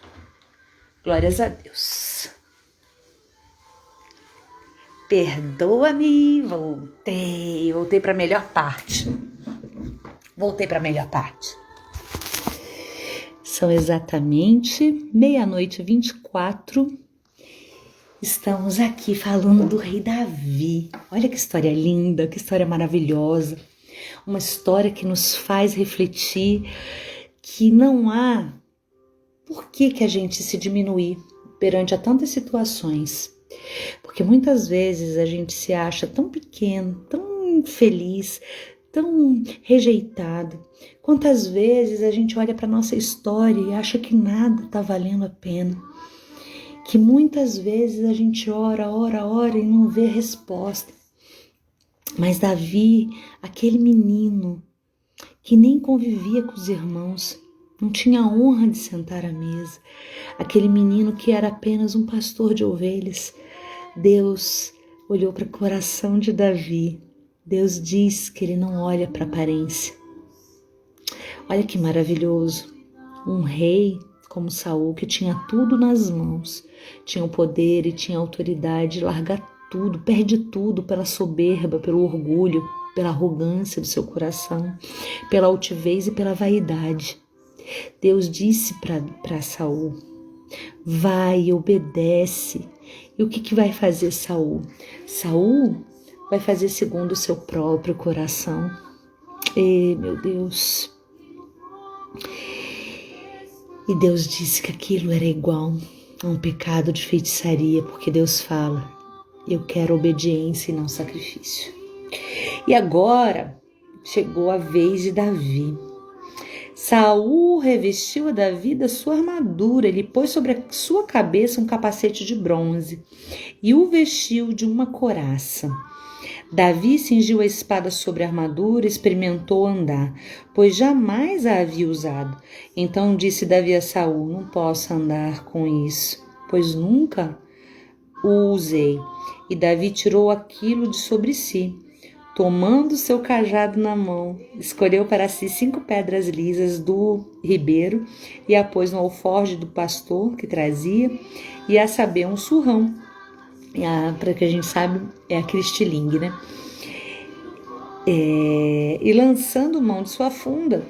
[SPEAKER 1] Glórias a Deus. Perdoa-me. Voltei para a melhor parte. São exatamente 00:24. Estamos aqui falando do rei Davi. Olha que história linda, que história maravilhosa. Uma história que nos faz refletir que não há por que a gente se diminuir perante a tantas situações. Porque muitas vezes a gente se acha tão pequeno, tão infeliz, tão rejeitado. Quantas vezes a gente olha para nossa história e acha que nada está valendo a pena. Que muitas vezes a gente ora e não vê resposta. Mas Davi, aquele menino que nem convivia com os irmãos, não tinha a honra de sentar à mesa, aquele menino que era apenas um pastor de ovelhas, Deus olhou para o coração de Davi. Deus diz que ele não olha para a aparência. Olha que maravilhoso, um rei como Saul, que tinha tudo nas mãos, tinha o poder e tinha a autoridade, larga tudo, perde tudo pela soberba, pelo orgulho, pela arrogância do seu coração, pela altivez e pela vaidade. Deus disse para Saul: vai e obedece. E o que vai fazer Saul? Saul vai fazer segundo o seu próprio coração. E meu Deus! E Deus disse que aquilo era igual a um pecado de feitiçaria, porque Deus fala: eu quero obediência e não sacrifício. E agora chegou a vez de Davi. Saul revestiu a Davi da sua armadura, ele pôs sobre a sua cabeça um capacete de bronze e o vestiu de uma couraça. Davi cingiu a espada sobre a armadura e experimentou andar, pois jamais a havia usado. Então disse Davi a Saul: não posso andar com isso, pois nunca o usei. E Davi tirou aquilo de sobre si. Tomando seu cajado na mão, escolheu para si 5 pedras lisas do ribeiro e a pôs no alforje do pastor que trazia, e a saber, um surrão. Para que a gente sabe, é aquele estilingue, né? E lançando mão de sua funda,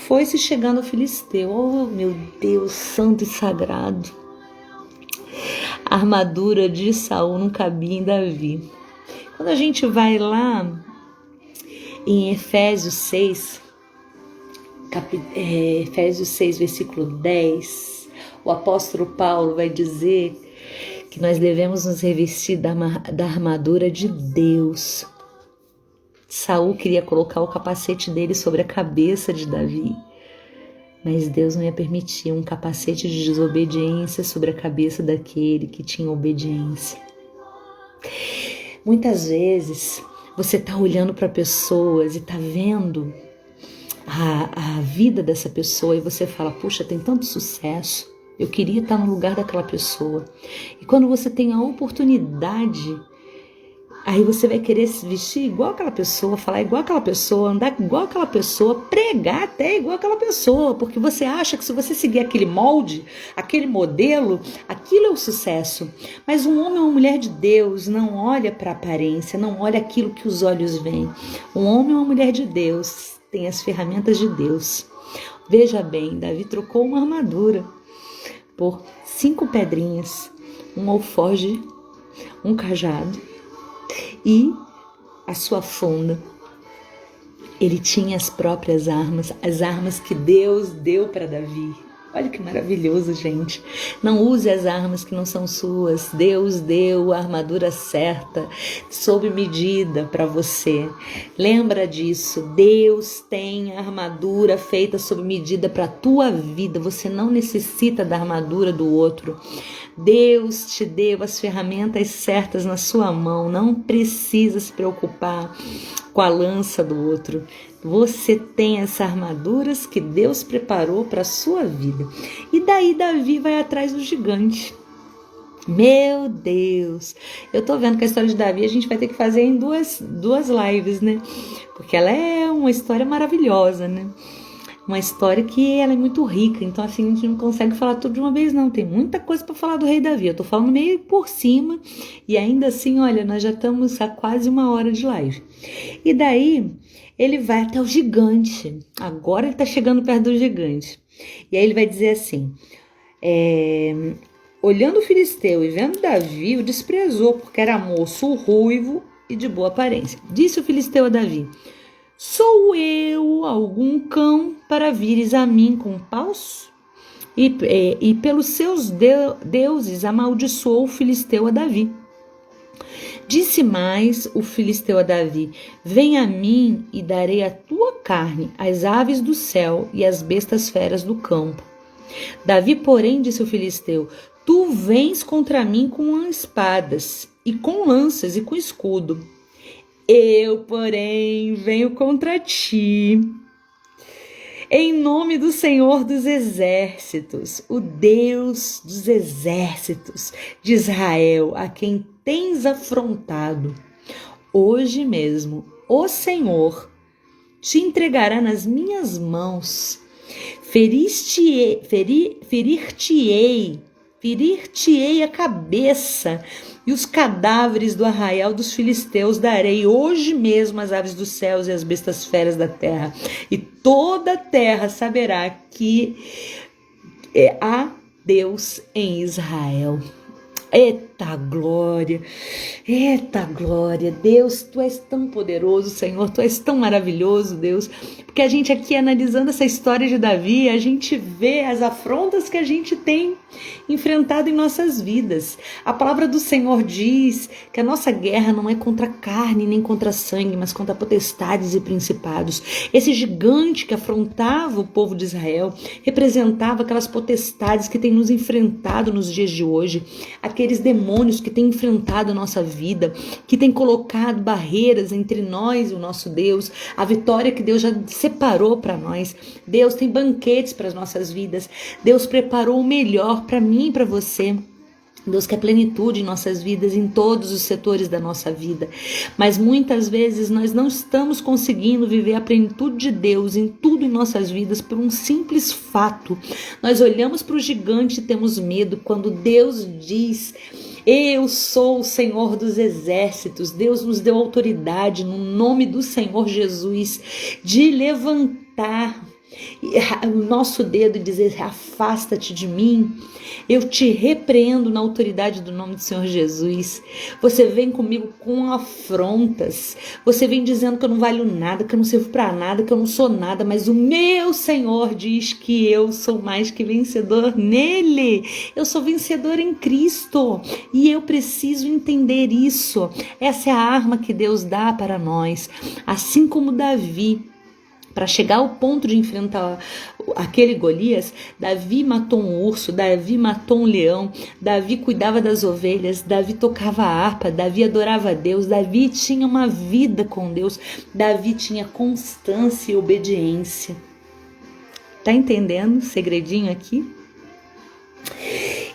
[SPEAKER 1] foi-se chegando ao filisteu. Oh, meu Deus, santo e sagrado! A armadura de Saul não cabia em Davi. Quando a gente vai lá em Efésios 6, versículo 10, o apóstolo Paulo vai dizer que nós devemos nos revestir da armadura de Deus. Saul queria colocar o capacete dele sobre a cabeça de Davi, mas Deus não ia permitir um capacete de desobediência sobre a cabeça daquele que tinha obediência. Muitas vezes você está olhando para pessoas e está vendo a vida dessa pessoa e você fala: puxa, tem tanto sucesso, eu queria estar no lugar daquela pessoa. E quando você tem a oportunidade, aí você vai querer se vestir igual aquela pessoa, falar igual aquela pessoa, andar igual aquela pessoa, pregar até igual aquela pessoa, porque você acha que se você seguir aquele molde, aquele modelo, aquilo é o sucesso. Mas um homem ou uma mulher de Deus não olha para a aparência, não olha aquilo que os olhos veem. Um homem ou uma mulher de Deus tem as ferramentas de Deus. Veja bem, Davi trocou uma armadura por 5 pedrinhas, um alforje, um cajado e a sua funda. Ele tinha as próprias armas, as armas que Deus deu para Davi. Olha que maravilhoso, gente. Não use as armas que não são suas. Deus deu a armadura certa, sob medida para você. Lembra disso. Deus tem a armadura feita sob medida para a tua vida. Você não necessita da armadura do outro. Deus te deu as ferramentas certas na sua mão. Não precisa se preocupar com a lança do outro. Você tem essas armaduras que Deus preparou para a sua vida. E daí Davi vai atrás do gigante. Meu Deus! Eu tô vendo que a história de Davi a gente vai ter que fazer em duas lives, né? Porque ela é uma história maravilhosa, né? Uma história que ela é muito rica, então assim a gente não consegue falar tudo de uma vez não, tem muita coisa para falar do rei Davi, eu tô falando meio por cima e ainda assim, olha, nós já estamos há quase 1 hora de live. E daí ele vai até o gigante, agora ele tá chegando perto do gigante, e aí ele vai dizer assim, olhando o filisteu e vendo Davi, o desprezou, porque era moço, ruivo e de boa aparência. Disse o filisteu a Davi: sou eu algum cão para vires a mim com paus? E pelos seus deuses amaldiçoou o filisteu a Davi. Disse mais o filisteu a Davi: vem a mim e darei a tua carne às aves do céu e às bestas feras do campo. Davi, porém, disse o filisteu: tu vens contra mim com espadas e com lanças e com escudo. Eu, porém, venho contra ti em nome do Senhor dos Exércitos, o Deus dos Exércitos de Israel, a quem tens afrontado. Hoje mesmo o Senhor te entregará nas minhas mãos. Ferir-te-ei a cabeça, e os cadáveres do arraial dos filisteus darei hoje mesmo às aves dos céus e às bestas feras da terra. E toda a terra saberá que há Deus em Israel. Eita glória, Deus, tu és tão poderoso, Senhor, tu és tão maravilhoso, Deus, porque a gente aqui analisando essa história de Davi, a gente vê as afrontas que a gente tem enfrentado em nossas vidas. A palavra do Senhor diz que a nossa guerra não é contra carne nem contra sangue, mas contra potestades e principados. Esse gigante que afrontava o povo de Israel representava aquelas potestades que têm nos enfrentado nos dias de hoje, aqueles demônios que têm enfrentado a nossa vida, que têm colocado barreiras entre nós e o nosso Deus, a vitória que Deus já separou para nós. Deus tem banquetes para as nossas vidas. Deus preparou o melhor para mim e para você. Deus quer plenitude em nossas vidas, em todos os setores da nossa vida. Mas muitas vezes nós não estamos conseguindo viver a plenitude de Deus em tudo em nossas vidas por um simples fato. Nós olhamos para o gigante e temos medo quando Deus diz: eu sou o Senhor dos Exércitos. Deus nos deu autoridade no nome do Senhor Jesus de levantar o nosso dedo e dizer: afasta-te de mim. Eu te repreendo na autoridade do nome do Senhor Jesus. Você vem comigo com afrontas. Você vem dizendo que eu não valho nada, que eu não sirvo para nada, que eu não sou nada. Mas o meu Senhor diz que eu sou mais que vencedor nele. Eu sou vencedor em Cristo. E eu preciso entender isso. Essa é a arma que Deus dá para nós. Assim como Davi, para chegar ao ponto de enfrentar aquele Golias, Davi matou um urso, Davi matou um leão, Davi cuidava das ovelhas, Davi tocava a harpa, Davi adorava a Deus, Davi tinha uma vida com Deus, Davi tinha constância e obediência. Tá entendendo o segredinho aqui?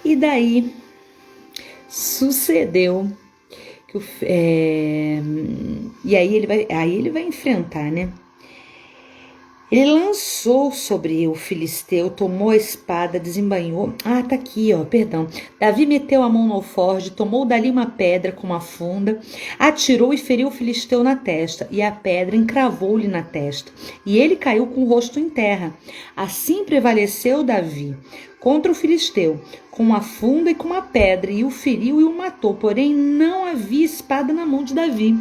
[SPEAKER 1] E daí sucedeu que e aí ele vai enfrentar, né? Ele lançou sobre o filisteu, tomou a espada, desembainhou. Tá aqui, perdão. Davi meteu a mão no alforje, tomou dali uma pedra com uma funda, atirou e feriu o filisteu na testa, e a pedra encravou-lhe na testa, e ele caiu com o rosto em terra. Assim prevaleceu Davi contra o filisteu, com uma funda e com uma pedra, e o feriu e o matou, porém não havia espada na mão de Davi.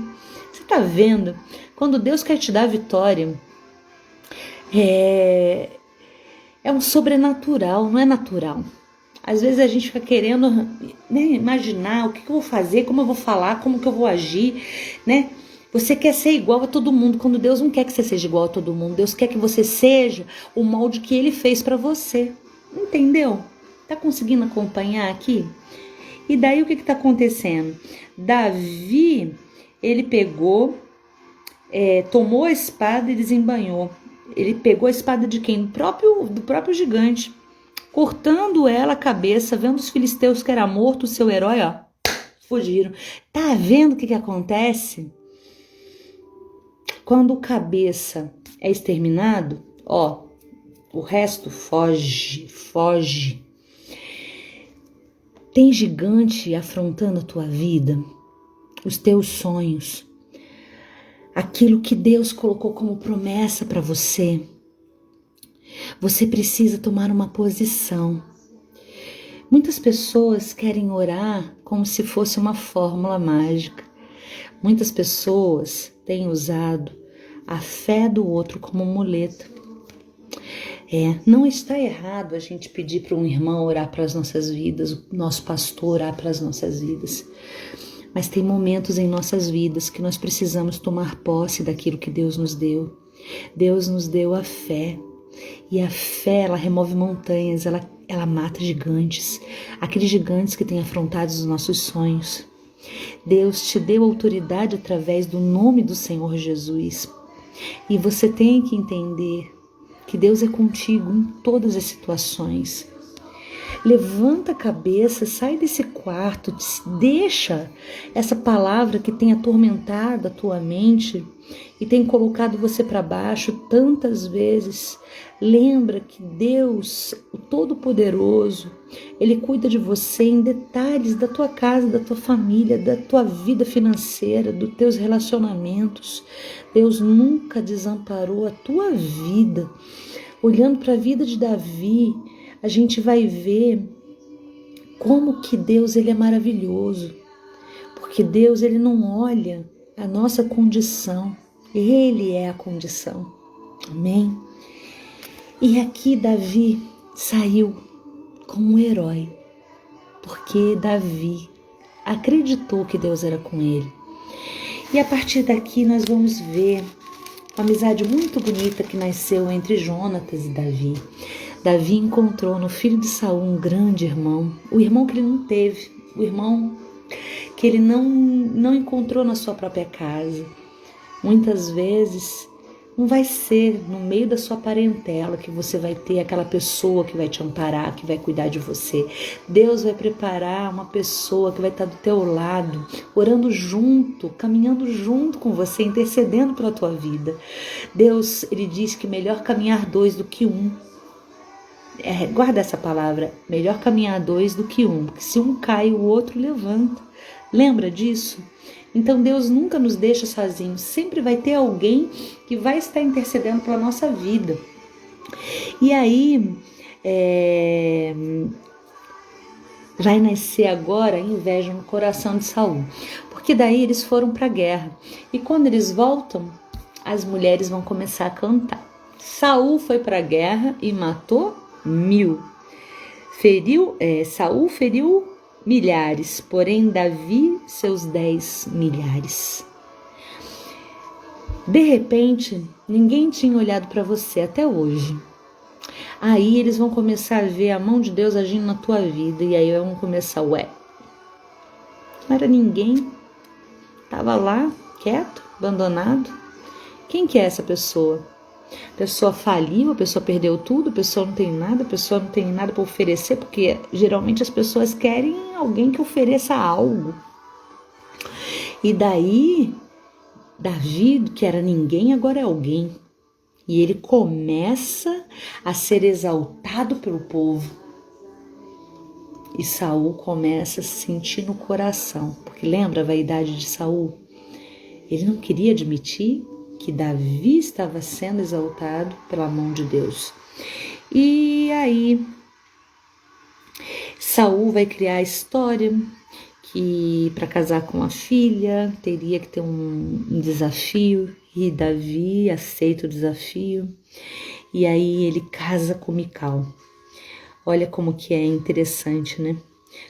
[SPEAKER 1] Você está vendo? Quando Deus quer te dar vitória, é um sobrenatural, não é natural. Às vezes a gente fica querendo, né, imaginar o que eu vou fazer, como eu vou falar, como que eu vou agir, né? Você quer ser igual a todo mundo, quando Deus não quer que você seja igual a todo mundo. Deus quer que você seja o molde que Ele fez para você. Entendeu? Tá conseguindo acompanhar aqui? E daí o que está acontecendo? Davi, ele pegou, tomou a espada e desembainhou. Ele pegou a espada de quem? Do próprio gigante, cortando ela a cabeça, vendo os filisteus que era morto, o seu herói, fugiram. Tá vendo o que acontece? Quando o cabeça é exterminado, o resto foge. Tem gigante afrontando a tua vida, os teus sonhos, aquilo que Deus colocou como promessa para você. Você precisa tomar uma posição. Muitas pessoas querem orar como se fosse uma fórmula mágica. Muitas pessoas têm usado a fé do outro como muleta. Não está errado a gente pedir para um irmão orar para as nossas vidas, o nosso pastor orar para as nossas vidas. Mas tem momentos em nossas vidas que nós precisamos tomar posse daquilo que Deus nos deu. Deus nos deu a fé. E a fé, ela remove montanhas, ela mata gigantes. Aqueles gigantes que têm afrontado os nossos sonhos. Deus te deu autoridade através do nome do Senhor Jesus. E você tem que entender que Deus é contigo em todas as situações. Levanta a cabeça, sai desse quarto, deixa essa palavra que tem atormentado a tua mente e tem colocado você para baixo tantas vezes. Lembra que Deus, o Todo-Poderoso, Ele cuida de você em detalhes da tua casa, da tua família, da tua vida financeira, dos teus relacionamentos. Deus nunca desamparou a tua vida. Olhando para a vida de Davi, a gente vai ver como que Deus ele é maravilhoso. Porque Deus ele não olha a nossa condição, Ele é a condição. Amém? E aqui Davi saiu como um herói, porque Davi acreditou que Deus era com ele. E a partir daqui nós vamos ver uma amizade muito bonita que nasceu entre Jonatas e Davi. Davi encontrou no filho de Saul um grande irmão, o irmão que ele não teve, o irmão que ele não encontrou na sua própria casa. Muitas vezes não vai ser no meio da sua parentela que você vai ter aquela pessoa que vai te amparar, que vai cuidar de você. Deus vai preparar uma pessoa que vai estar do teu lado, orando junto, caminhando junto com você, intercedendo pela tua vida. Deus, ele diz que melhor caminhar dois do que um. Guarda essa palavra, melhor caminhar dois do que um, porque se um cai, o outro levanta. Lembra disso? Então Deus nunca nos deixa sozinhos, sempre vai ter alguém que vai estar intercedendo pela nossa vida. E aí, vai nascer agora a inveja no coração de Saul, porque daí eles foram para a guerra, e quando eles voltam, as mulheres vão começar a cantar. Saul foi para a guerra e matou 1000. Saul feriu milhares, porém Davi seus 10 milhares. De repente, ninguém tinha olhado para você até hoje. Aí eles vão começar a ver a mão de Deus agindo na tua vida, e aí vão começar, não era ninguém, estava lá, quieto, abandonado. Quem que é essa pessoa? A pessoa faliu, a pessoa perdeu tudo, a pessoa não tem nada, a pessoa não tem nada para oferecer, porque geralmente as pessoas querem alguém que ofereça algo. E daí, Davi, que era ninguém, agora é alguém. E ele começa a ser exaltado pelo povo. E Saul começa a se sentir no coração, porque lembra a vaidade de Saul? Ele não queria admitir que Davi estava sendo exaltado pela mão de Deus. E aí, Saul vai criar a história que para casar com a filha teria que ter um desafio, e Davi aceita o desafio, e aí ele casa com Mical. Olha como que é interessante, né?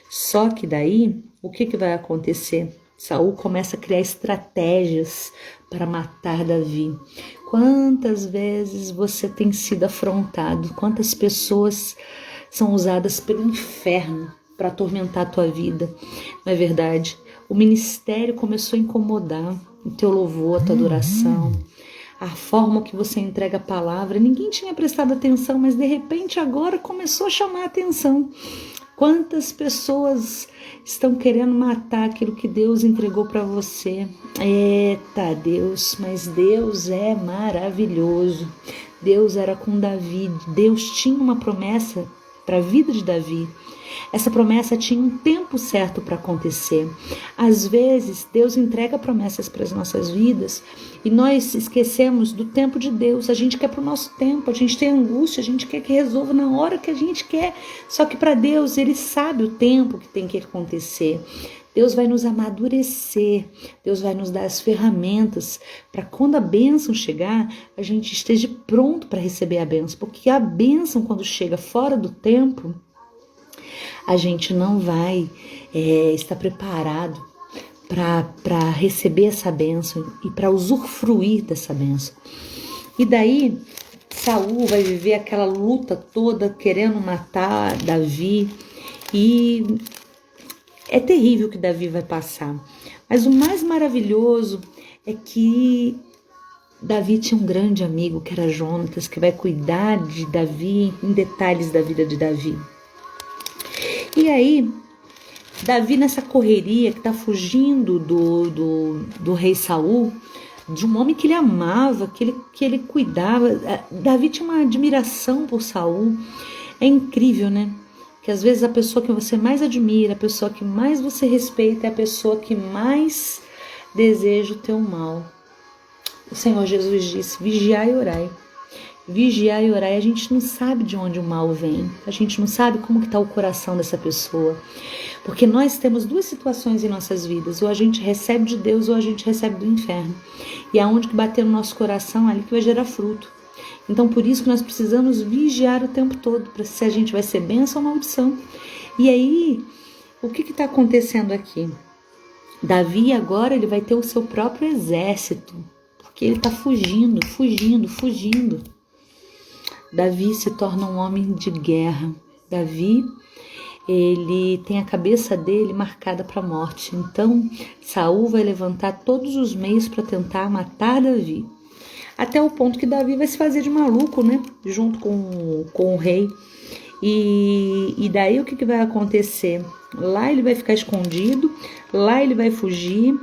[SPEAKER 1] Só que daí, o que vai acontecer? Saul começa a criar estratégias para matar Davi. Quantas vezes você tem sido afrontado? Quantas pessoas são usadas pelo inferno para atormentar a tua vida? Não é verdade? O ministério começou a incomodar o teu louvor, a tua adoração, a forma que você entrega a palavra. Ninguém tinha prestado atenção, mas de repente agora começou a chamar a atenção. Quantas pessoas estão querendo matar aquilo que Deus entregou para você? Eita Deus, mas Deus é maravilhoso. Deus era com Davi, Deus tinha uma promessa para a vida de Davi. Essa promessa tinha um tempo certo para acontecer. Às vezes, Deus entrega promessas para as nossas vidas e nós esquecemos do tempo de Deus. A gente quer para o nosso tempo, a gente tem angústia, a gente quer que resolva na hora que a gente quer. Só que para Deus, Ele sabe o tempo que tem que acontecer. Deus vai nos amadurecer, Deus vai nos dar as ferramentas para quando a bênção chegar, a gente esteja pronto para receber a bênção. Porque a bênção, quando chega fora do tempo, a gente não vai estar preparado para receber essa bênção e para usufruir dessa bênção. E daí, Saul vai viver aquela luta toda querendo matar Davi e é terrível o que Davi vai passar. Mas o mais maravilhoso é que Davi tinha um grande amigo que era Jonatas, que vai cuidar de Davi em detalhes da vida de Davi. E aí, Davi nessa correria que está fugindo do rei Saul, de um homem que ele amava, que ele cuidava. Davi tinha uma admiração por Saul. É incrível, né? Que às vezes a pessoa que você mais admira, a pessoa que mais você respeita, é a pessoa que mais deseja o teu mal. O Senhor Jesus disse, vigiai e orai. Vigiai e orai, a gente não sabe de onde o mal vem, a gente não sabe como que está o coração dessa pessoa, porque nós temos duas situações em nossas vidas, ou a gente recebe de Deus ou a gente recebe do inferno, e aonde que bater no nosso coração, ali que vai gerar fruto. Então por isso que nós precisamos vigiar o tempo todo, para se a gente vai ser bênção ou maldição. E aí, o que está acontecendo aqui? Davi agora ele vai ter o seu próprio exército, porque ele está fugindo. Davi se torna um homem de guerra. Davi, ele tem a cabeça dele marcada para a morte. Então, Saul vai levantar todos os meios para tentar matar Davi. Até o ponto que Davi vai se fazer de maluco, né? Junto com o rei. E daí o que vai acontecer? Lá ele vai ficar escondido, lá ele vai fugir.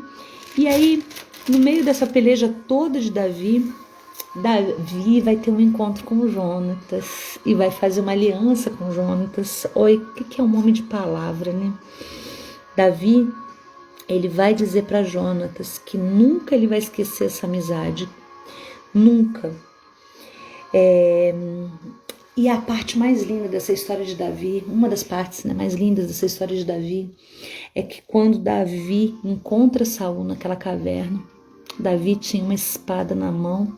[SPEAKER 1] E aí, no meio dessa peleja toda de Davi vai ter um encontro com Jonatas e vai fazer uma aliança com Jonatas. Olha, o que é um homem de palavra, né? Davi, ele vai dizer para Jonatas que nunca ele vai esquecer essa amizade. Nunca. E a parte mais linda dessa história de Davi, uma das partes, né, mais lindas dessa história de Davi, é que quando Davi encontra Saul naquela caverna, Davi tinha uma espada na mão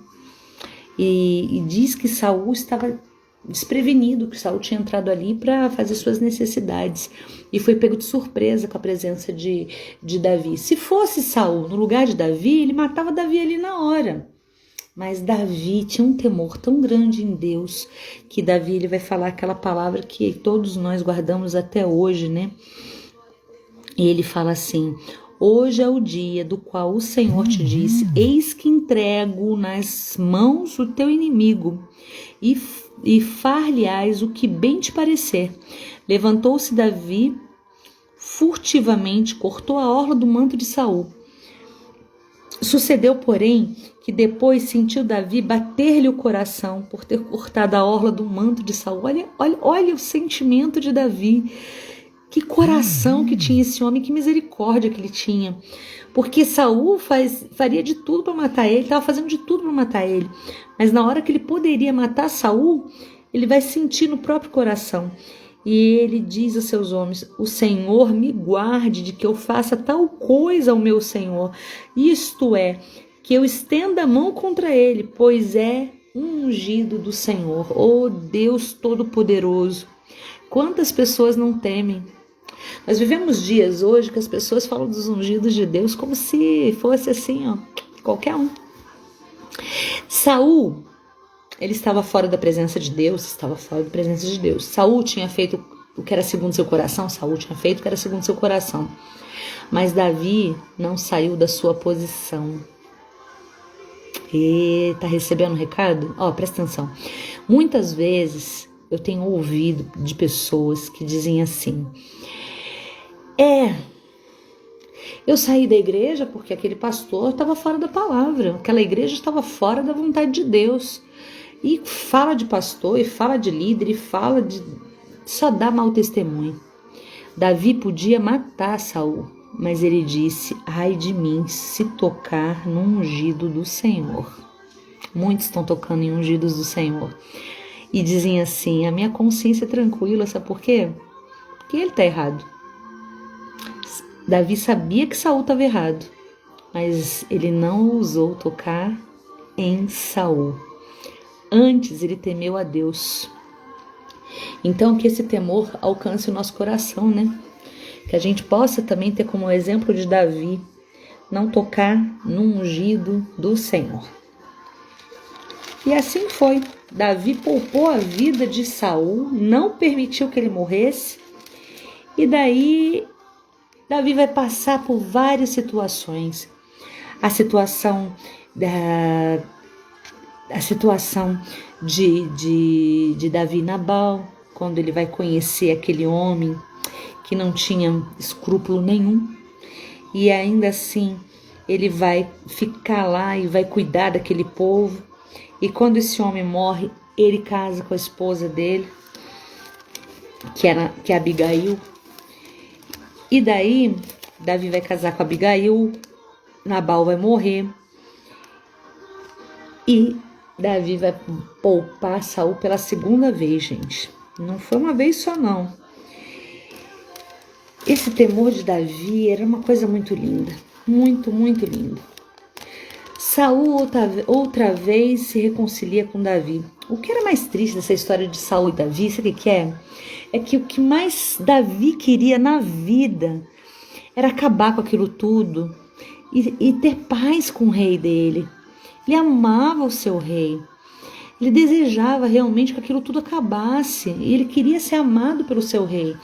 [SPEAKER 1] e diz que Saul estava desprevenido, que Saul tinha entrado ali para fazer suas necessidades e foi pego de surpresa com a presença de Davi. Se fosse Saul no lugar de Davi, ele matava Davi ali na hora. Mas Davi tinha um temor tão grande em Deus que Davi ele vai falar aquela palavra que todos nós guardamos até hoje, né? E ele fala assim: hoje é o dia do qual o Senhor te disse, eis que entrego nas mãos o teu inimigo e far-lhe-ás o que bem te parecer. Levantou-se Davi furtivamente, cortou a orla do manto de Saul. Sucedeu, porém, que depois sentiu Davi bater-lhe o coração por ter cortado a orla do manto de Saul. Olha o sentimento de Davi. Que coração que tinha esse homem, que misericórdia que ele tinha. Porque Saul faria de tudo para matar ele, estava fazendo de tudo para matar ele. Mas na hora que ele poderia matar Saul, ele vai sentir no próprio coração. E ele diz aos seus homens: o Senhor me guarde de que eu faça tal coisa ao meu Senhor. Isto é, que eu estenda a mão contra ele, pois é um ungido do Senhor. Oh Deus Todo-Poderoso! Quantas pessoas não temem? Nós vivemos dias hoje que as pessoas falam dos ungidos de Deus como se fosse assim, ó, qualquer um. Saul, ele estava fora da presença de Deus, Saul tinha feito o que era segundo seu coração, Mas Davi não saiu da sua posição. E tá recebendo um recado? Presta atenção. Muitas vezes eu tenho ouvido de pessoas que dizem assim: eu saí da igreja porque aquele pastor estava fora da palavra, aquela igreja estava fora da vontade de Deus. E fala de pastor, e fala de líder, e fala de... só dá mau testemunho. Davi podia matar Saul, mas ele disse: ai de mim se tocar no ungido do Senhor. Muitos estão tocando em ungidos do Senhor e dizem assim: a minha consciência é tranquila, sabe por quê? Porque ele está errado. Davi sabia que Saul estava errado, mas ele não ousou tocar em Saul. Antes ele temeu a Deus. Então que esse temor alcance o nosso coração, né? Que a gente possa também ter como exemplo de Davi, não tocar no ungido do Senhor. E assim foi. Davi poupou a vida de Saul, não permitiu que ele morresse. E daí Davi vai passar por várias situações. A situação de Davi e Nabal, quando ele vai conhecer aquele homem que não tinha escrúpulo nenhum. E ainda assim, ele vai ficar lá e vai cuidar daquele povo. E quando esse homem morre, ele casa com a esposa dele, que é Abigail. E daí, Davi vai casar com Abigail, Nabal vai morrer. E Davi vai poupar Saul pela segunda vez, gente. Não foi uma vez só, não. Esse temor de Davi era uma coisa muito linda. Muito, muito linda. Saul outra vez se reconcilia com Davi. O que era mais triste dessa história de Saul e Davi, sabe o que é? É que o que mais Davi queria na vida era acabar com aquilo tudo e ter paz com o rei dele. Ele amava o seu rei. Ele desejava realmente que aquilo tudo acabasse. E ele queria ser amado pelo seu rei.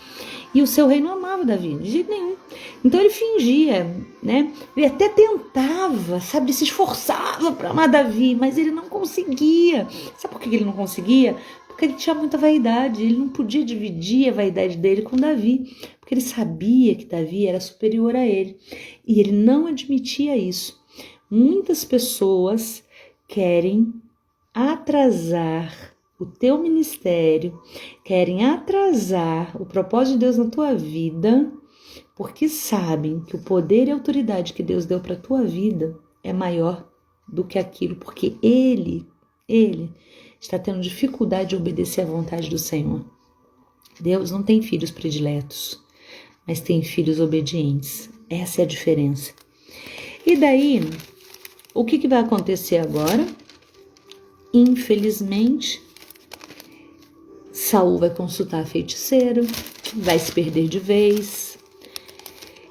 [SPEAKER 1] E o seu rei não amava Davi, de jeito nenhum. Então ele fingia, né? Ele até tentava, sabe? Se esforçava para amar Davi, mas ele não conseguia. Sabe por que ele não conseguia? Porque ele tinha muita vaidade. Ele não podia dividir a vaidade dele com Davi. Porque ele sabia que Davi era superior a ele. E ele não admitia isso. Muitas pessoas querem atrasar o teu ministério, querem atrasar o propósito de Deus na tua vida, porque sabem que o poder e a autoridade que Deus deu para a tua vida é maior do que aquilo, porque ele está tendo dificuldade de obedecer à vontade do Senhor. Deus não tem filhos prediletos, mas tem filhos obedientes. Essa é a diferença. E daí, o que vai acontecer agora? Infelizmente, Saul vai consultar a feiticeira, vai se perder de vez.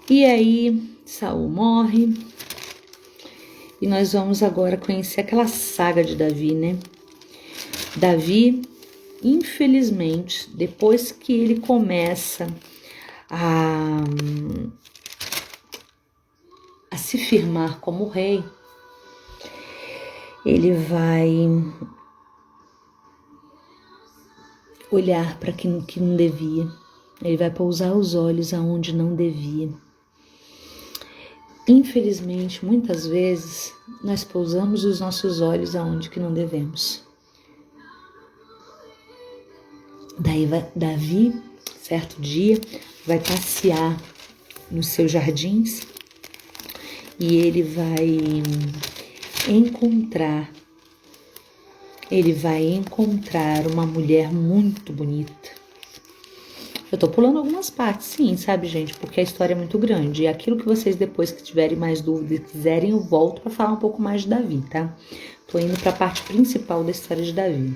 [SPEAKER 1] E aí, Saul morre. E nós vamos agora conhecer aquela saga de Davi, né? Davi, infelizmente, depois que ele começa a se firmar como rei, ele vai olhar para que não devia. Ele vai pousar os olhos aonde não devia. Infelizmente, muitas vezes, nós pousamos os nossos olhos aonde que não devemos. Daí Davi, certo dia, vai passear nos seus jardins e ele vai encontrar uma mulher muito bonita. Eu tô pulando algumas partes, sim, sabe, gente? Porque a história é muito grande. E aquilo que vocês, depois que tiverem mais dúvidas, quiserem, eu volto para falar um pouco mais de Davi, tá? Tô indo para a parte principal da história de Davi.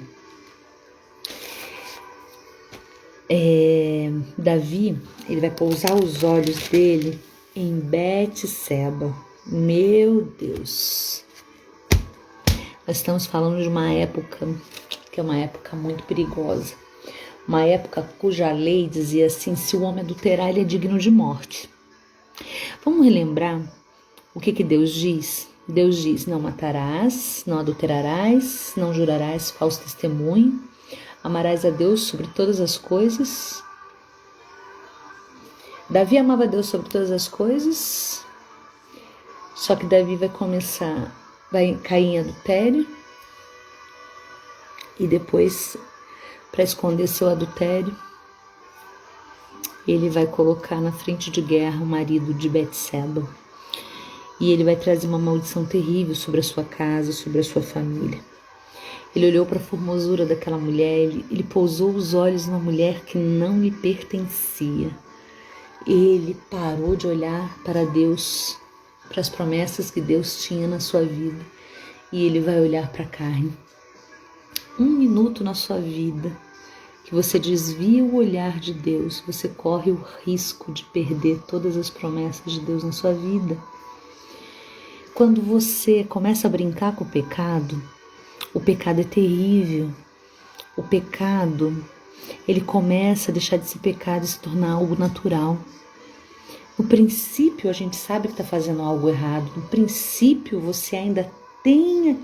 [SPEAKER 1] Davi, ele vai pousar os olhos dele em Betseba. Meu Deus! Nós estamos falando de uma época que é uma época muito perigosa. Uma época cuja lei dizia assim: se o homem adulterar, ele é digno de morte. Vamos relembrar o que Deus diz? Deus diz: não matarás, não adulterarás, não jurarás falso testemunho, amarás a Deus sobre todas as coisas. Davi amava a Deus sobre todas as coisas, só que Davi vai cair em adultério, e depois, para esconder seu adultério, ele vai colocar na frente de guerra o marido de Betseba. E ele vai trazer uma maldição terrível sobre a sua casa, sobre a sua família. Ele olhou para a formosura daquela mulher, ele pousou os olhos numa mulher que não lhe pertencia. Ele parou de olhar para Deus, para as promessas que Deus tinha na sua vida. E ele vai olhar para a carne. Um minuto na sua vida que você desvia o olhar de Deus, você corre o risco de perder todas as promessas de Deus na sua vida. Quando você começa a brincar com o pecado é terrível. O pecado, ele começa a deixar de ser pecado e se tornar algo natural. No princípio, a gente sabe que está fazendo algo errado. No princípio, você ainda tem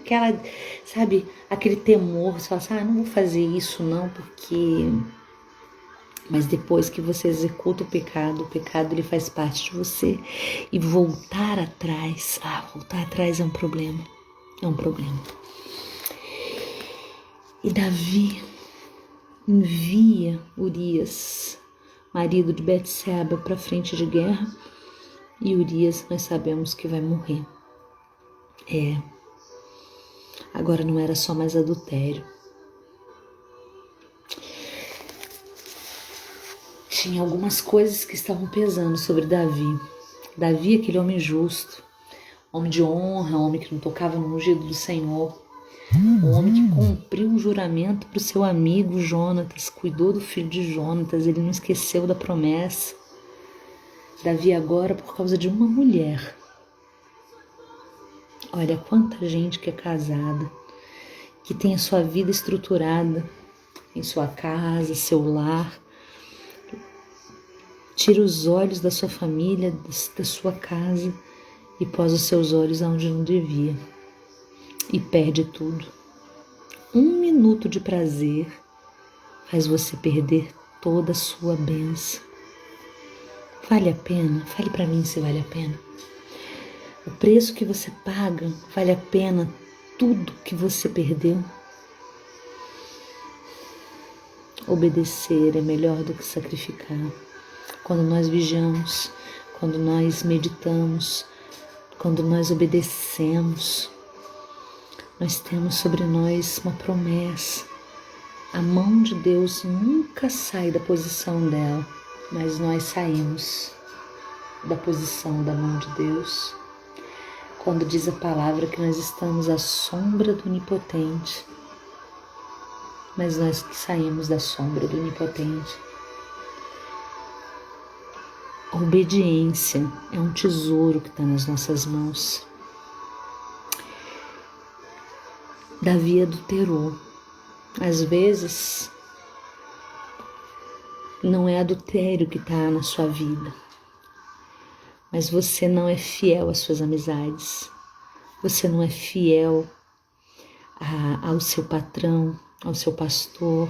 [SPEAKER 1] aquele temor. Você fala assim, não vou fazer isso não, porque... Mas depois que você executa o pecado ele faz parte de você. E voltar atrás é um problema. É um problema. E Davi envia Urias, marido de Betseba, para frente de guerra. E Urias, nós sabemos que vai morrer. Agora não era só mais adultério. Tinha algumas coisas que estavam pesando sobre Davi. Davi, aquele homem justo, homem de honra, homem que não tocava no ungido do Senhor, um homem que cumpriu um juramento para o seu amigo Jonatas, cuidou do filho de Jonatas, ele não esqueceu da promessa. Davi agora, por causa de uma mulher. Olha quanta gente que é casada, que tem a sua vida estruturada em sua casa, seu lar. Tira os olhos da sua família, da sua casa e pôs os seus olhos aonde não devia. E perde tudo. Um minuto de prazer faz você perder toda a sua bênção. Vale a pena? Fale para mim se vale a pena. O preço que você paga vale a pena tudo que você perdeu? Obedecer é melhor do que sacrificar. Quando nós vigiamos, quando nós meditamos, quando nós obedecemos, nós temos sobre nós uma promessa. A mão de Deus nunca sai da posição dela, mas nós saímos da posição da mão de Deus. Quando diz a palavra que nós estamos à sombra do Onipotente, mas nós que saímos da sombra do Onipotente. A obediência é um tesouro que está nas nossas mãos. Davi adulterou. Às vezes, não é adultério que está na sua vida, mas você não é fiel às suas amizades. Você não é fiel ao seu patrão, ao seu pastor,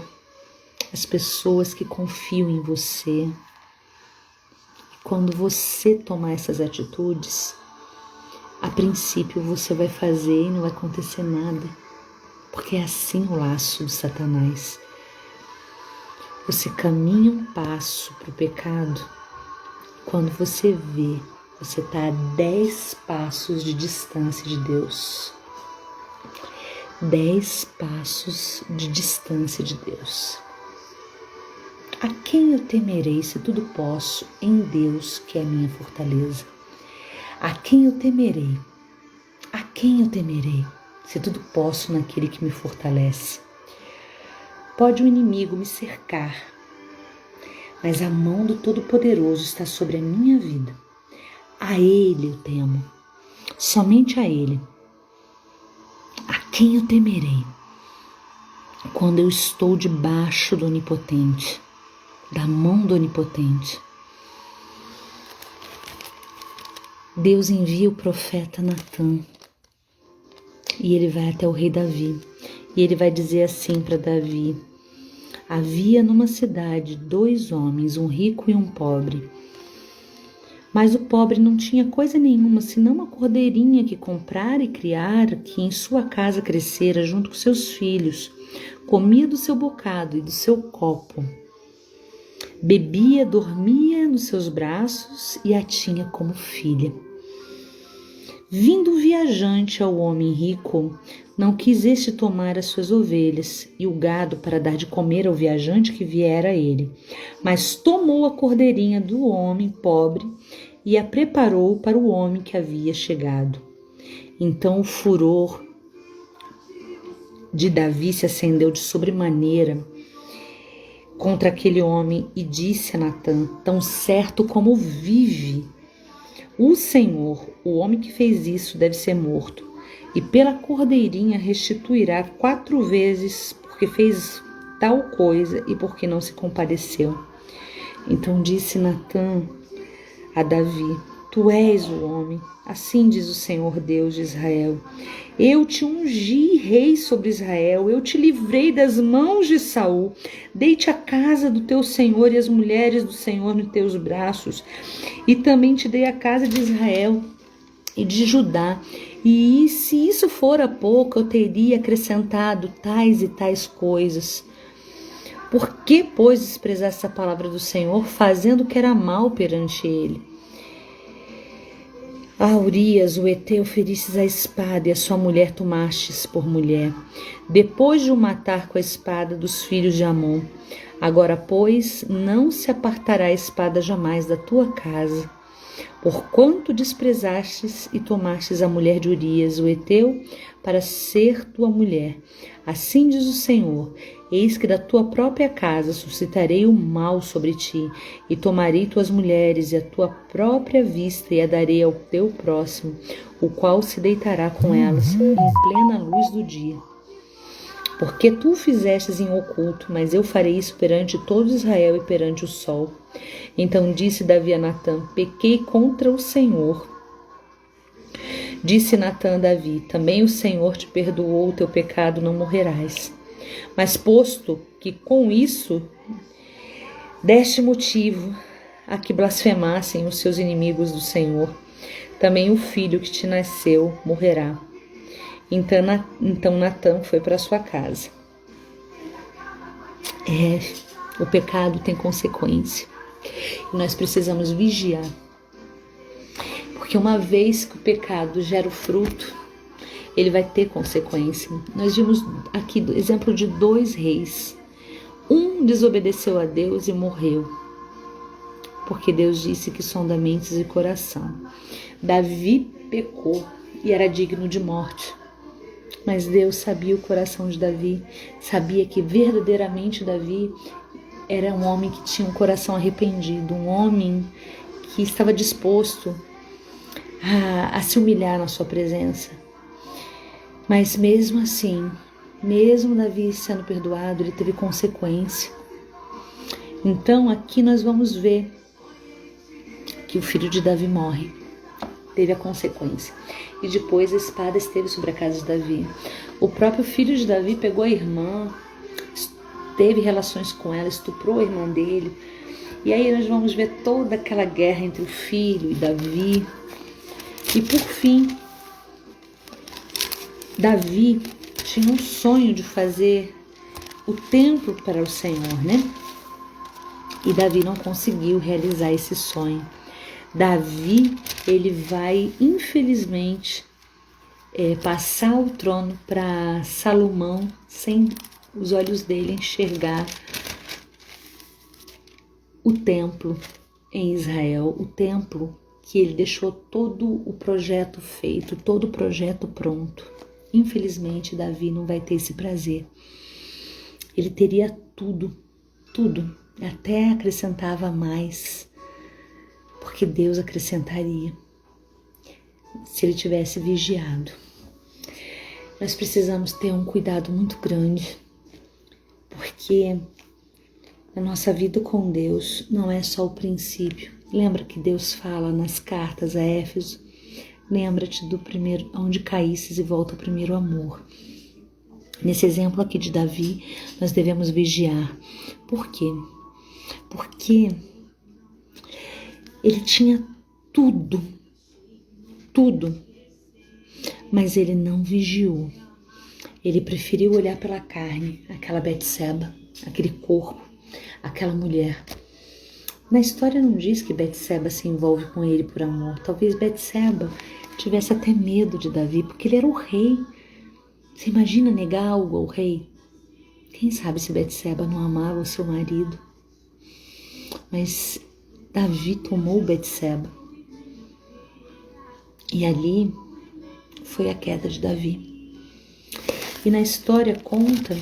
[SPEAKER 1] às pessoas que confiam em você. Quando você tomar essas atitudes, a princípio você vai fazer e não vai acontecer nada, porque é assim o laço de Satanás. Você caminha um passo para o pecado, quando você vê, você está a 10 passos de distância de Deus. 10 passos de distância de Deus. A quem eu temerei se tudo posso em Deus, que é a minha fortaleza? A quem eu temerei? A quem eu temerei se tudo posso naquele que me fortalece? Pode o inimigo me cercar, mas a mão do Todo-Poderoso está sobre a minha vida. A Ele eu temo, somente a Ele. A quem eu temerei? Quando eu estou debaixo do Onipotente, da mão do Onipotente. Deus envia o profeta Natã e ele vai até o rei Davi e ele vai dizer assim para Davi: havia numa cidade 2 homens, um rico e um pobre. Mas o pobre não tinha coisa nenhuma, senão uma cordeirinha que comprara e criara, que em sua casa crescera junto com seus filhos, comia do seu bocado e do seu copo. Bebia, dormia nos seus braços e a tinha como filha. Vindo o viajante ao homem rico, não quis este tomar as suas ovelhas e o gado para dar de comer ao viajante que viera a ele, mas tomou a cordeirinha do homem pobre e a preparou para o homem que havia chegado. Então o furor de Davi se acendeu de sobremaneira contra aquele homem e disse a Natã: tão certo como vive o Senhor, o homem que fez isso deve ser morto, e pela cordeirinha restituirá 4 vezes, porque fez tal coisa e porque não se compadeceu. Então disse Natã a Davi: tu és o homem, assim diz o Senhor Deus de Israel. Eu te ungi rei sobre Israel, eu te livrei das mãos de Saul, dei-te a casa do teu Senhor e as mulheres do Senhor nos teus braços, e também te dei a casa de Israel e de Judá. E se isso fora pouco, eu teria acrescentado tais e tais coisas. Por que, pois, desprezaste a palavra do Senhor, fazendo o que era mal perante ele? A Urias, o Heteu, feristes a espada, e a sua mulher tomastes por mulher, depois de o matar com a espada dos filhos de Amon. Agora, pois, não se apartará a espada jamais da tua casa, porquanto desprezastes e tomastes a mulher de Urias, o Heteu, para ser tua mulher. Assim diz o Senhor: eis que da tua própria casa suscitarei o mal sobre ti, e tomarei tuas mulheres e a tua própria vista, e a darei ao teu próximo, o qual se deitará com elas em plena luz do dia. Porque tu fizestes em oculto, mas eu farei isso perante todo Israel e perante o sol. Então disse Davi a Natã: pequei contra o Senhor. Disse Natã a Davi: também o Senhor te perdoou o teu pecado, não morrerás. Mas posto que com isso deste motivo a que blasfemassem os seus inimigos do Senhor, também o filho que te nasceu morrerá. Então Natã foi para sua casa. O pecado tem consequência. E nós precisamos vigiar. Porque uma vez que o pecado gera o fruto, ele vai ter consequência. Nós vimos aqui o exemplo de 2 reis. Um desobedeceu a Deus e morreu, porque Deus disse que sonda mentes e coração. Davi pecou e era digno de morte. Mas Deus sabia o coração de Davi, sabia que verdadeiramente Davi era um homem que tinha um coração arrependido, um homem que estava disposto a se humilhar na sua presença. Mas mesmo assim, mesmo Davi sendo perdoado, ele teve consequência. Então aqui nós vamos ver que o filho de Davi morre, teve a consequência. E depois a espada esteve sobre a casa de Davi. O próprio filho de Davi pegou a irmã, teve relações com ela, estuprou a irmã dele. E aí nós vamos ver toda aquela guerra entre o filho e Davi. E por fim, Davi tinha um sonho de fazer o templo para o Senhor, né? E Davi não conseguiu realizar esse sonho. Davi, ele vai, infelizmente, passar o trono para Salomão sem os olhos dele enxergar o templo em Israel, o templo que ele deixou todo o projeto feito, todo o projeto pronto. Infelizmente, Davi não vai ter esse prazer. Ele teria tudo, até acrescentava mais, porque Deus acrescentaria se ele tivesse vigiado. Nós precisamos ter um cuidado muito grande, porque a nossa vida com Deus não é só o princípio. Lembra que Deus fala nas cartas a Éfeso? Lembra-te do primeiro, onde caísses e volta ao primeiro amor. Nesse exemplo aqui de Davi, nós devemos vigiar. Por quê? Porque ele tinha tudo, mas ele não vigiou. Ele preferiu olhar pela carne, aquela Betseba, aquele corpo, aquela mulher. Na história não diz que Betseba se envolve com ele por amor. Talvez Betseba tivesse até medo de Davi, porque ele era o rei. Você imagina negar algo ao rei? Quem sabe se Betseba não amava o seu marido? Mas Davi tomou Betseba. E ali foi a queda de Davi. E na história conta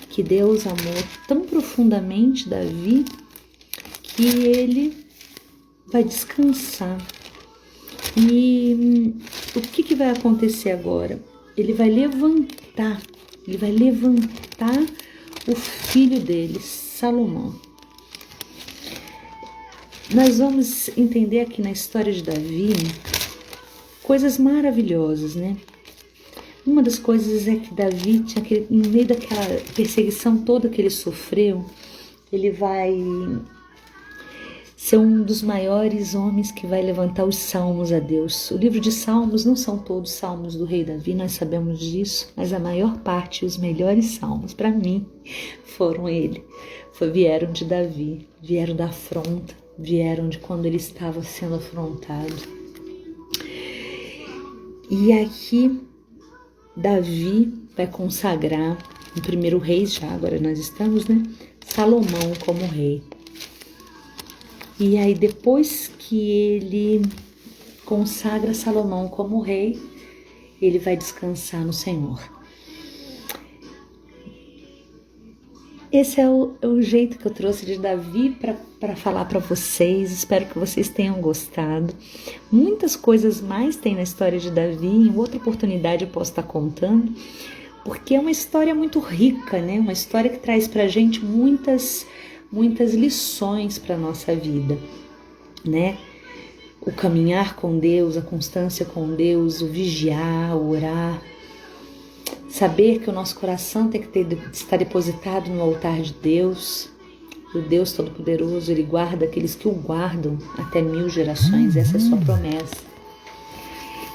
[SPEAKER 1] que Deus amou tão profundamente Davi que ele vai descansar. E o que vai acontecer agora? Ele vai levantar o filho dele, Salomão. Nós vamos entender aqui na história de Davi coisas maravilhosas, né? Uma das coisas é que Davi tinha no meio daquela perseguição toda que ele sofreu, ele vai ser um dos maiores homens que vai levantar os salmos a Deus. O livro de Salmos não são todos salmos do rei Davi, nós sabemos disso, mas a maior parte, os melhores salmos, para mim, vieram de Davi, vieram da afronta, vieram de quando ele estava sendo afrontado. E aqui Davi vai consagrar, no primeiro rei já, agora nós estamos, né? Salomão como rei. E aí depois que ele consagra Salomão como rei, ele vai descansar no Senhor. Esse é o jeito que eu trouxe de Davi para falar para vocês. Espero que vocês tenham gostado. Muitas coisas mais tem na história de Davi. Em outra oportunidade eu posso estar contando, porque é uma história muito rica, né? Uma história que traz para a gente muitas lições para a nossa vida, né? O caminhar com Deus, a constância com Deus, o vigiar, o orar. Saber que o nosso coração tem que estar depositado no altar de Deus. O Deus Todo-Poderoso, Ele guarda aqueles que o guardam até 1000 gerações. Essa é a sua promessa.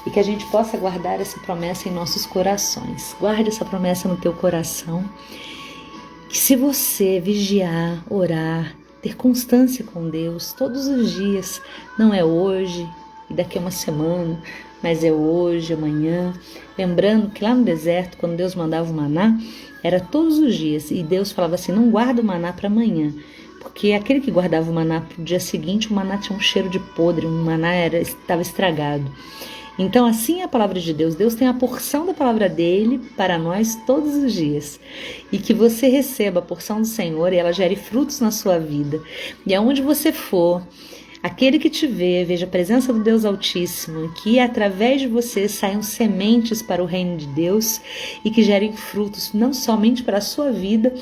[SPEAKER 1] E que a gente possa guardar essa promessa em nossos corações. Guarde essa promessa no teu coração. Que se você vigiar, orar, ter constância com Deus todos os dias, não é hoje e daqui a uma semana, mas é hoje, amanhã. Lembrando que lá no deserto, quando Deus mandava o maná, era todos os dias. E Deus falava assim, não guarda o maná para amanhã. Porque aquele que guardava o maná para o dia seguinte, o maná tinha um cheiro de podre, o maná estava estragado. Então assim é a palavra de Deus. Deus tem a porção da palavra dele para nós todos os dias. E que você receba a porção do Senhor e ela gere frutos na sua vida. E aonde você for, aquele que te vê, veja a presença do Deus Altíssimo, que através de você saiam sementes para o reino de Deus e que gerem frutos não somente para a sua vida,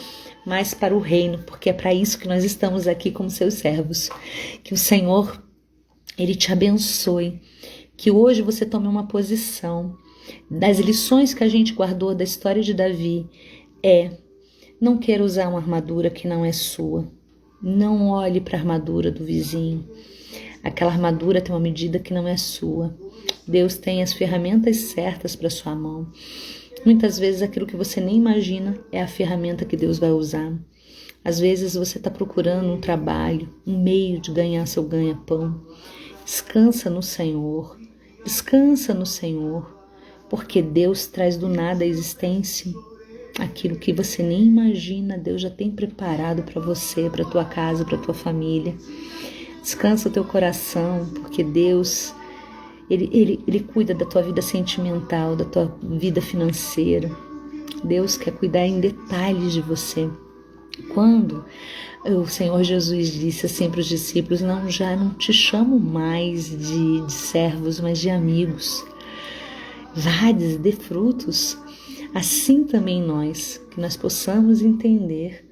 [SPEAKER 1] mas para o reino, porque é para isso que nós estamos aqui como seus servos. Que o Senhor, Ele te abençoe, que hoje você tome uma posição. Das lições que a gente guardou da história de Davi não queira usar uma armadura que não é sua. Não olhe para a armadura do vizinho. Aquela armadura tem uma medida que não é sua. Deus tem as ferramentas certas para sua mão. Muitas vezes aquilo que você nem imagina é a ferramenta que Deus vai usar. Às vezes você está procurando um trabalho, um meio de ganhar seu ganha-pão. Descansa no Senhor. Descansa no Senhor. Porque Deus traz do nada a existência. Aquilo que você nem imagina, Deus já tem preparado para você, para tua casa, para tua família. Descansa o teu coração, porque Deus, Ele cuida da tua vida sentimental, da tua vida financeira. Deus quer cuidar em detalhes de você. Quando o Senhor Jesus disse assim para os discípulos, já não te chamo mais de servos, mas de amigos. Vades, dê frutos. Assim também nós, que nós possamos entender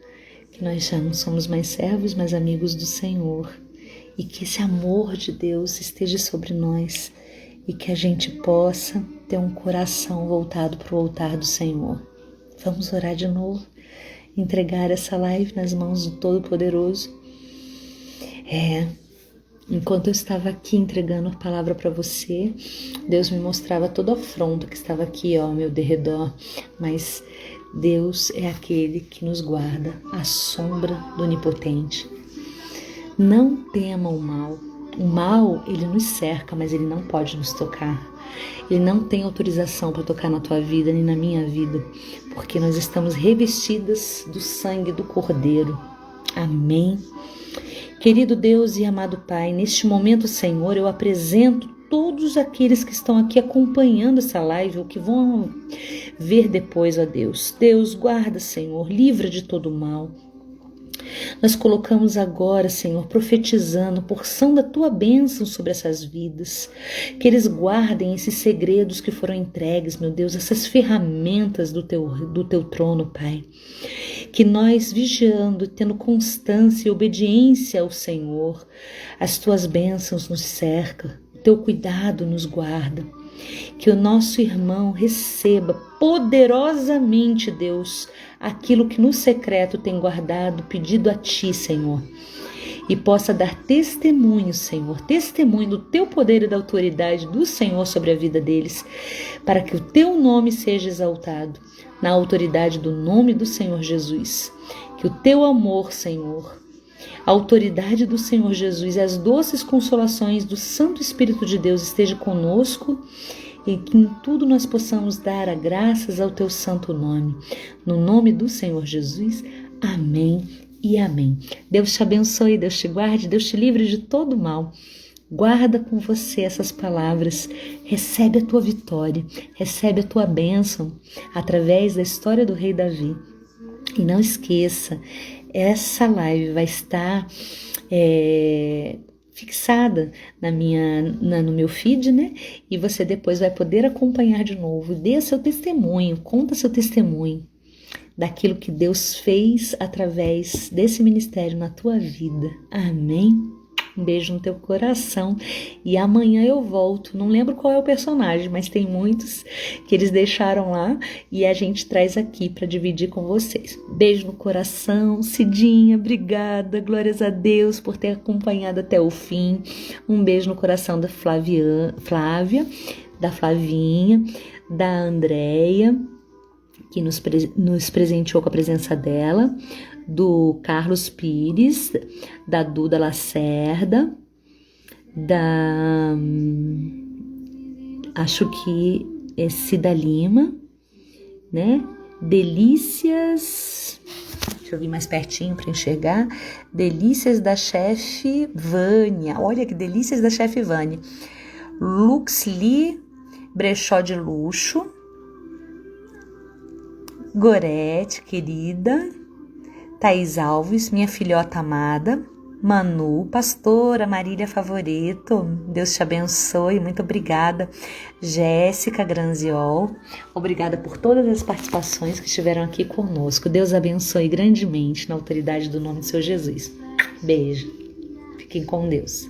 [SPEAKER 1] que nós já não somos mais servos, mas amigos do Senhor. E que esse amor de Deus esteja sobre nós e que a gente possa ter um coração voltado para o altar do Senhor. Vamos orar de novo, entregar essa live nas mãos do Todo-Poderoso. Enquanto eu estava aqui entregando a palavra para você, Deus me mostrava toda a afronta que estava aqui ao meu derredor, mas Deus é aquele que nos guarda à sombra do Onipotente. Não tema o mal. O mal, ele nos cerca, mas ele não pode nos tocar. Ele não tem autorização para tocar na tua vida, nem na minha vida, porque nós estamos revestidas do sangue do Cordeiro. Amém. Querido Deus e amado Pai, neste momento, Senhor, eu apresento todos aqueles que estão aqui acompanhando essa live ou que vão ver depois, ó Deus. Deus, guarda, Senhor, livra de todo mal. Nós colocamos agora, Senhor, profetizando porção da Tua bênção sobre essas vidas, que eles guardem esses segredos que foram entregues, meu Deus, essas ferramentas do Teu trono, Pai. Que nós, vigiando, tendo constância e obediência ao Senhor, as Tuas bênçãos nos cercam, o Teu cuidado nos guarda. Que o nosso irmão receba poderosamente, Deus, aquilo que no secreto tem guardado, pedido a Ti, Senhor. E possa dar testemunho, Senhor, testemunho do Teu poder e da autoridade do Senhor sobre a vida deles, para que o Teu nome seja exaltado, na autoridade do nome do Senhor Jesus. Que o Teu amor, Senhor, a autoridade do Senhor Jesus e as doces consolações do Santo Espírito de Deus esteja conosco e que em tudo nós possamos dar a graças ao Teu santo nome. No nome do Senhor Jesus, amém e amém. Deus te abençoe, Deus te guarde, Deus te livre de todo mal. Guarda com você essas palavras, recebe a tua vitória, recebe a tua bênção através da história do rei Davi. E não esqueça, essa live vai estar fixada no meu feed, né? E você depois vai poder acompanhar de novo. Dê seu testemunho, conta seu testemunho daquilo que Deus fez através desse ministério na tua vida. Amém? Um beijo no teu coração. E amanhã eu volto. Não lembro qual é o personagem, mas tem muitos que eles deixaram lá e a gente traz aqui para dividir com vocês. Beijo no coração. Cidinha, obrigada. Glórias a Deus por ter acompanhado até o fim. Um beijo no coração da Flávia, da Flavinha, da Andréia, que nos presenteou com a presença dela, do Carlos Pires, da Duda Lacerda, acho que é Cida Lima, né? Delícias, deixa eu vir mais pertinho para enxergar, Delícias da Chefe Vânia, olha que delícias da Chefe Vânia, Luxli, Brechó de Luxo, Gorete, querida, Thaís Alves, minha filhota amada, Manu, pastora Marília Favoreto, Deus te abençoe, muito obrigada. Jéssica Granziol, obrigada por todas as participações que estiveram aqui conosco. Deus abençoe grandemente na autoridade do nome do Senhor Jesus. Beijo, fiquem com Deus.